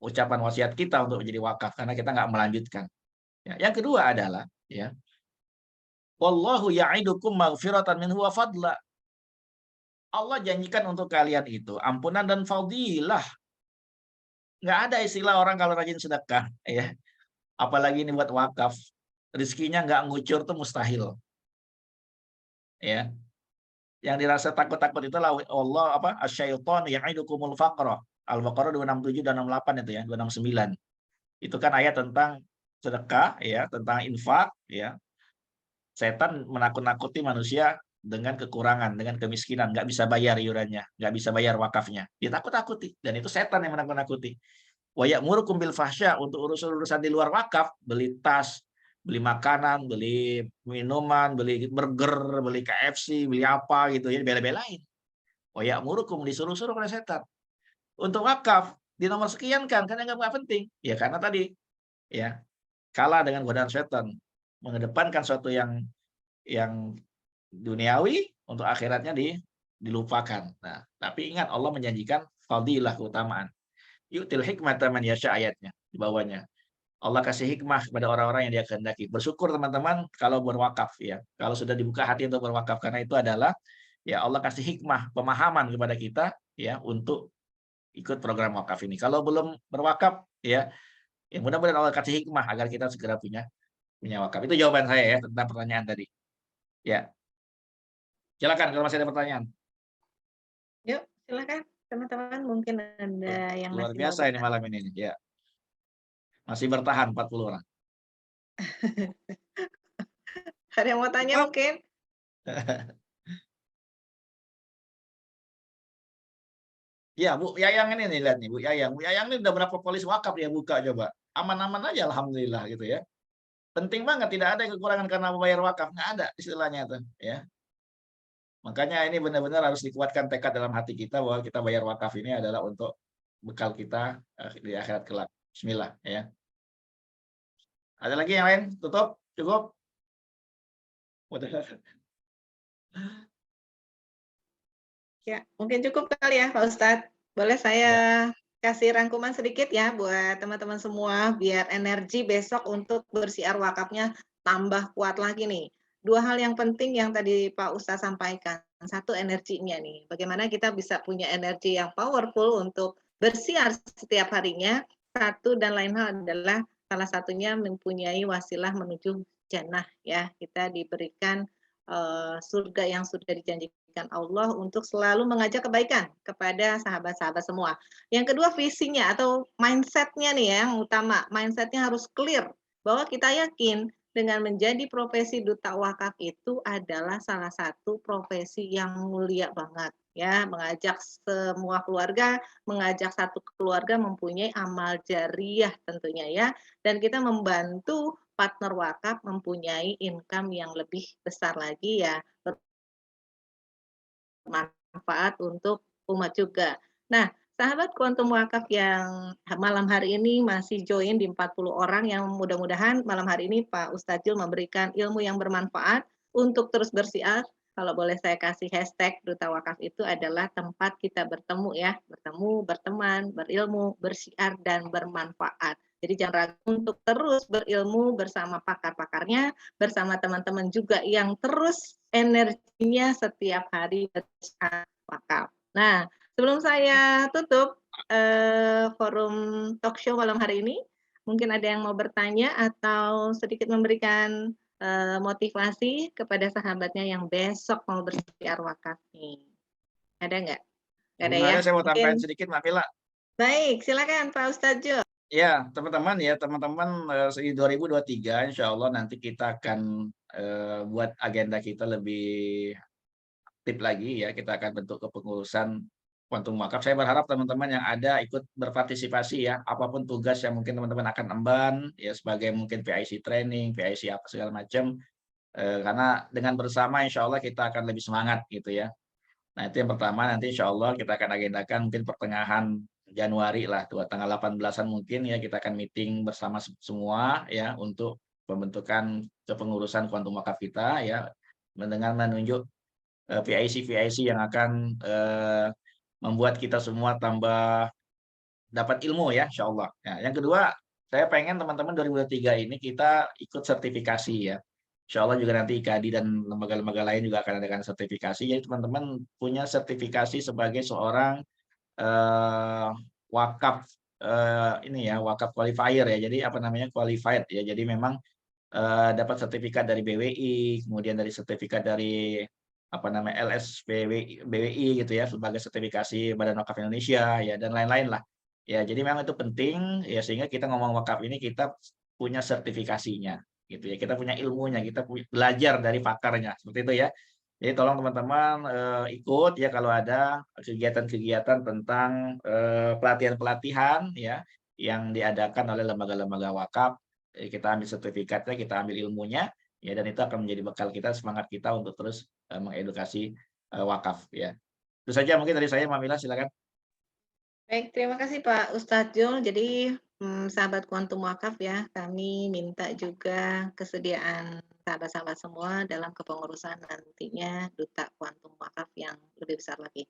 ucapan wasiat kita untuk menjadi wakaf karena kita nggak melanjutkan. Ya, yang kedua adalah ya, wallahu ya'idukum maghfiratan minhu wa fadla. Allah janjikan untuk kalian itu ampunan dan fadilah. Nggak ada istilah orang kalau rajin sedekah, ya. Apalagi ini buat wakaf, rezekinya nggak ngucur tuh mustahil. Ya. Yang dirasa takut-takut itulah Allah asyaiton ya'idukumul faqra. Al-Baqarah 267 dan 68 itu ya, 269. Itu kan ayat tentang sedekah ya, tentang infak ya. Setan menakut-nakuti manusia dengan kekurangan, dengan kemiskinan, nggak bisa bayar iurannya, nggak bisa bayar wakafnya. Ditakut-takuti, dan itu setan yang menakut-nakuti. Wa ya'murukum bil fahsya, untuk urusan-urusan di luar wakaf, beli tas, beli makanan, beli minuman, beli burger, beli KFC, beli apa gitu ya, bela-belain. Wa ya'murukum, disuruh-suruh oleh setan. Untuk wakaf, di nomor sekian kan nggak penting. Ya karena tadi, ya kalah dengan godaan setan, mengedepankan suatu yang duniawi untuk akhiratnya dilupakan. Nah, tapi ingat Allah menjanjikan fadilah, keutamaan. Yu'til hikmata man yasha, ayatnya di bawahnya. Allah kasih hikmah kepada orang-orang yang Dia kehendaki. Bersyukur teman-teman kalau berwakaf ya. Kalau sudah dibuka hati untuk berwakaf, karena itu adalah ya Allah kasih hikmah, pemahaman kepada kita ya untuk ikut program wakaf ini. Kalau belum berwakaf ya mudah-mudahan Allah kasih hikmah agar kita segera punya wakaf. Itu jawaban saya ya tentang pertanyaan tadi. Ya. Silakan kalau masih ada pertanyaan. Yuk, silakan teman-teman, mungkin ada yang Luar masih biasa mau ini malam ini ya. Masih bertahan 40 orang. Ada yang mau tanya mungkin? Ya, Bu Yayang ini nih, lihat nih Bu Yayang. Bu Yayang ini udah berapa polis wakaf dia buka coba. Aman-aman aja alhamdulillah gitu ya. Penting banget, tidak ada kekurangan karena membayar wakaf, nggak ada istilahnya tuh ya. Makanya ini benar-benar harus dikuatkan tekad dalam hati kita bahwa kita bayar wakaf ini adalah untuk bekal kita di akhirat kelak. Bismillah ya. Ada lagi yang lain? Tutup? Cukup? Ya, mungkin cukup kali ya Pak Ustadz. Boleh saya kasih rangkuman sedikit ya buat teman-teman semua biar energi besok untuk bersiar wakafnya tambah kuat lagi nih. Dua hal yang penting yang tadi Pak Ustadz sampaikan. Satu, energinya nih. Bagaimana kita bisa punya energi yang powerful untuk bersiar setiap harinya. Satu dan lain hal adalah salah satunya mempunyai wasilah menuju jannah ya. Kita diberikan surga yang sudah dijanjikan Allah untuk selalu mengajak kebaikan kepada sahabat-sahabat semua. Yang kedua, visinya atau mindset-nya nih ya, yang utama. Mindset-nya harus clear bahwa kita yakin dengan menjadi profesi duta wakaf itu adalah salah satu profesi yang mulia banget ya, mengajak semua keluarga, mengajak satu keluarga mempunyai amal jariah tentunya ya, dan kita membantu partner wakaf mempunyai income yang lebih besar lagi ya, bermanfaat untuk umat juga. Nah, sahabat Quantum Wakaf yang malam hari ini masih join di 40 orang, yang mudah-mudahan malam hari ini Pak Ustadzil memberikan ilmu yang bermanfaat untuk terus bersiar, kalau boleh saya kasih hashtag Duta Wakaf itu adalah tempat kita bertemu ya, bertemu, berteman, berilmu, bersiar, dan bermanfaat. Jadi jangan ragu untuk terus berilmu bersama pakar-pakarnya, bersama teman-teman juga yang terus energinya setiap hari bersiar wakaf. Nah, sebelum saya tutup forum talk show malam hari ini, mungkin ada yang mau bertanya atau sedikit memberikan motivasi kepada sahabatnya yang besok mau bersiar wakaf nih. Ada nggak? Nggak ada ya? Sebenarnya saya mau tambahin Mungkin. sedikit, Mbak Mila. Baik, silakan Pak Ustadz Jo. Ya, teman-teman di 2023 insya Allah nanti kita akan buat agenda kita lebih aktif lagi ya. Kita akan bentuk kepengurusan Quantum Wakaf. Saya berharap teman-teman yang ada ikut berpartisipasi ya. Apapun tugas yang mungkin teman-teman akan emban ya, sebagai mungkin PIC training, PIC apa segala macam. Karena dengan bersama insya Allah kita akan lebih semangat gitu ya. Nah itu yang pertama, nanti insya Allah kita akan agendakan mungkin pertengahan Januari lah, tanggal 18-an mungkin ya, kita akan meeting bersama semua ya untuk pembentukan kepengurusan Quantum Wakaf kita ya, dengan menunjuk PIC yang akan membuat kita semua tambah dapat ilmu ya insya Allah. Nah, yang kedua, saya pengen teman-teman 2023 ini kita ikut sertifikasi ya. Insya Allah juga nanti IKADI dan lembaga-lembaga lain juga akan adakan sertifikasi. Jadi teman-teman punya sertifikasi sebagai seorang wakaf ini ya, wakaf qualifier ya. Jadi apa namanya, qualified ya. Jadi memang dapat sertifikat dari BWI, kemudian dari sertifikat dari apa namanya BWI gitu ya, sebagai sertifikasi Badan Wakaf Indonesia ya, dan lain-lain lah. Ya, jadi memang itu penting ya, sehingga kita ngomong wakaf ini kita punya sertifikasinya gitu ya, kita punya ilmunya, kita belajar dari pakarnya, seperti itu ya. Jadi tolong teman-teman ikut ya kalau ada kegiatan-kegiatan tentang pelatihan-pelatihan ya yang diadakan oleh lembaga-lembaga wakaf. Kita ambil sertifikatnya, kita ambil ilmunya ya, dan itu akan menjadi bekal kita, semangat kita untuk terus mengedukasi wakaf ya. Itu saja mungkin dari saya, Mbak Mila, silakan. Baik, terima kasih Pak Ustadz Jul. Jadi sahabat Quantum Wakaf ya, kami minta juga kesediaan sahabat-sahabat semua dalam kepengurusan nantinya Duta Quantum Wakaf yang lebih besar lagi.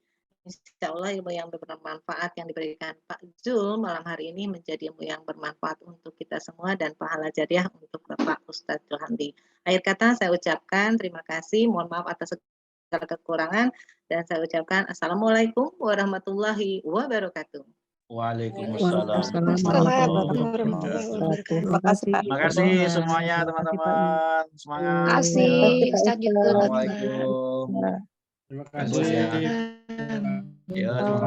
Insya Allah ilmu yang bermanfaat yang diberikan Pak Jul malam hari ini menjadi ilmu yang bermanfaat untuk kita semua dan pahala jariah untuk Bapak Ustadz Jul Hamdi. Akhir kata saya ucapkan terima kasih, mohon maaf atas segala kekurangan, dan saya ucapkan Assalamualaikum warahmatullahi wabarakatuh. Waalaikumsalam warahmatullahi wabarakatuh. Terima kasih Pak. Terima kasih semuanya teman-teman. Semangat. Kasih Ustadz Jul. Assalamualaikum. Ya. Terima kasih. kasih. Ya, sama-sama.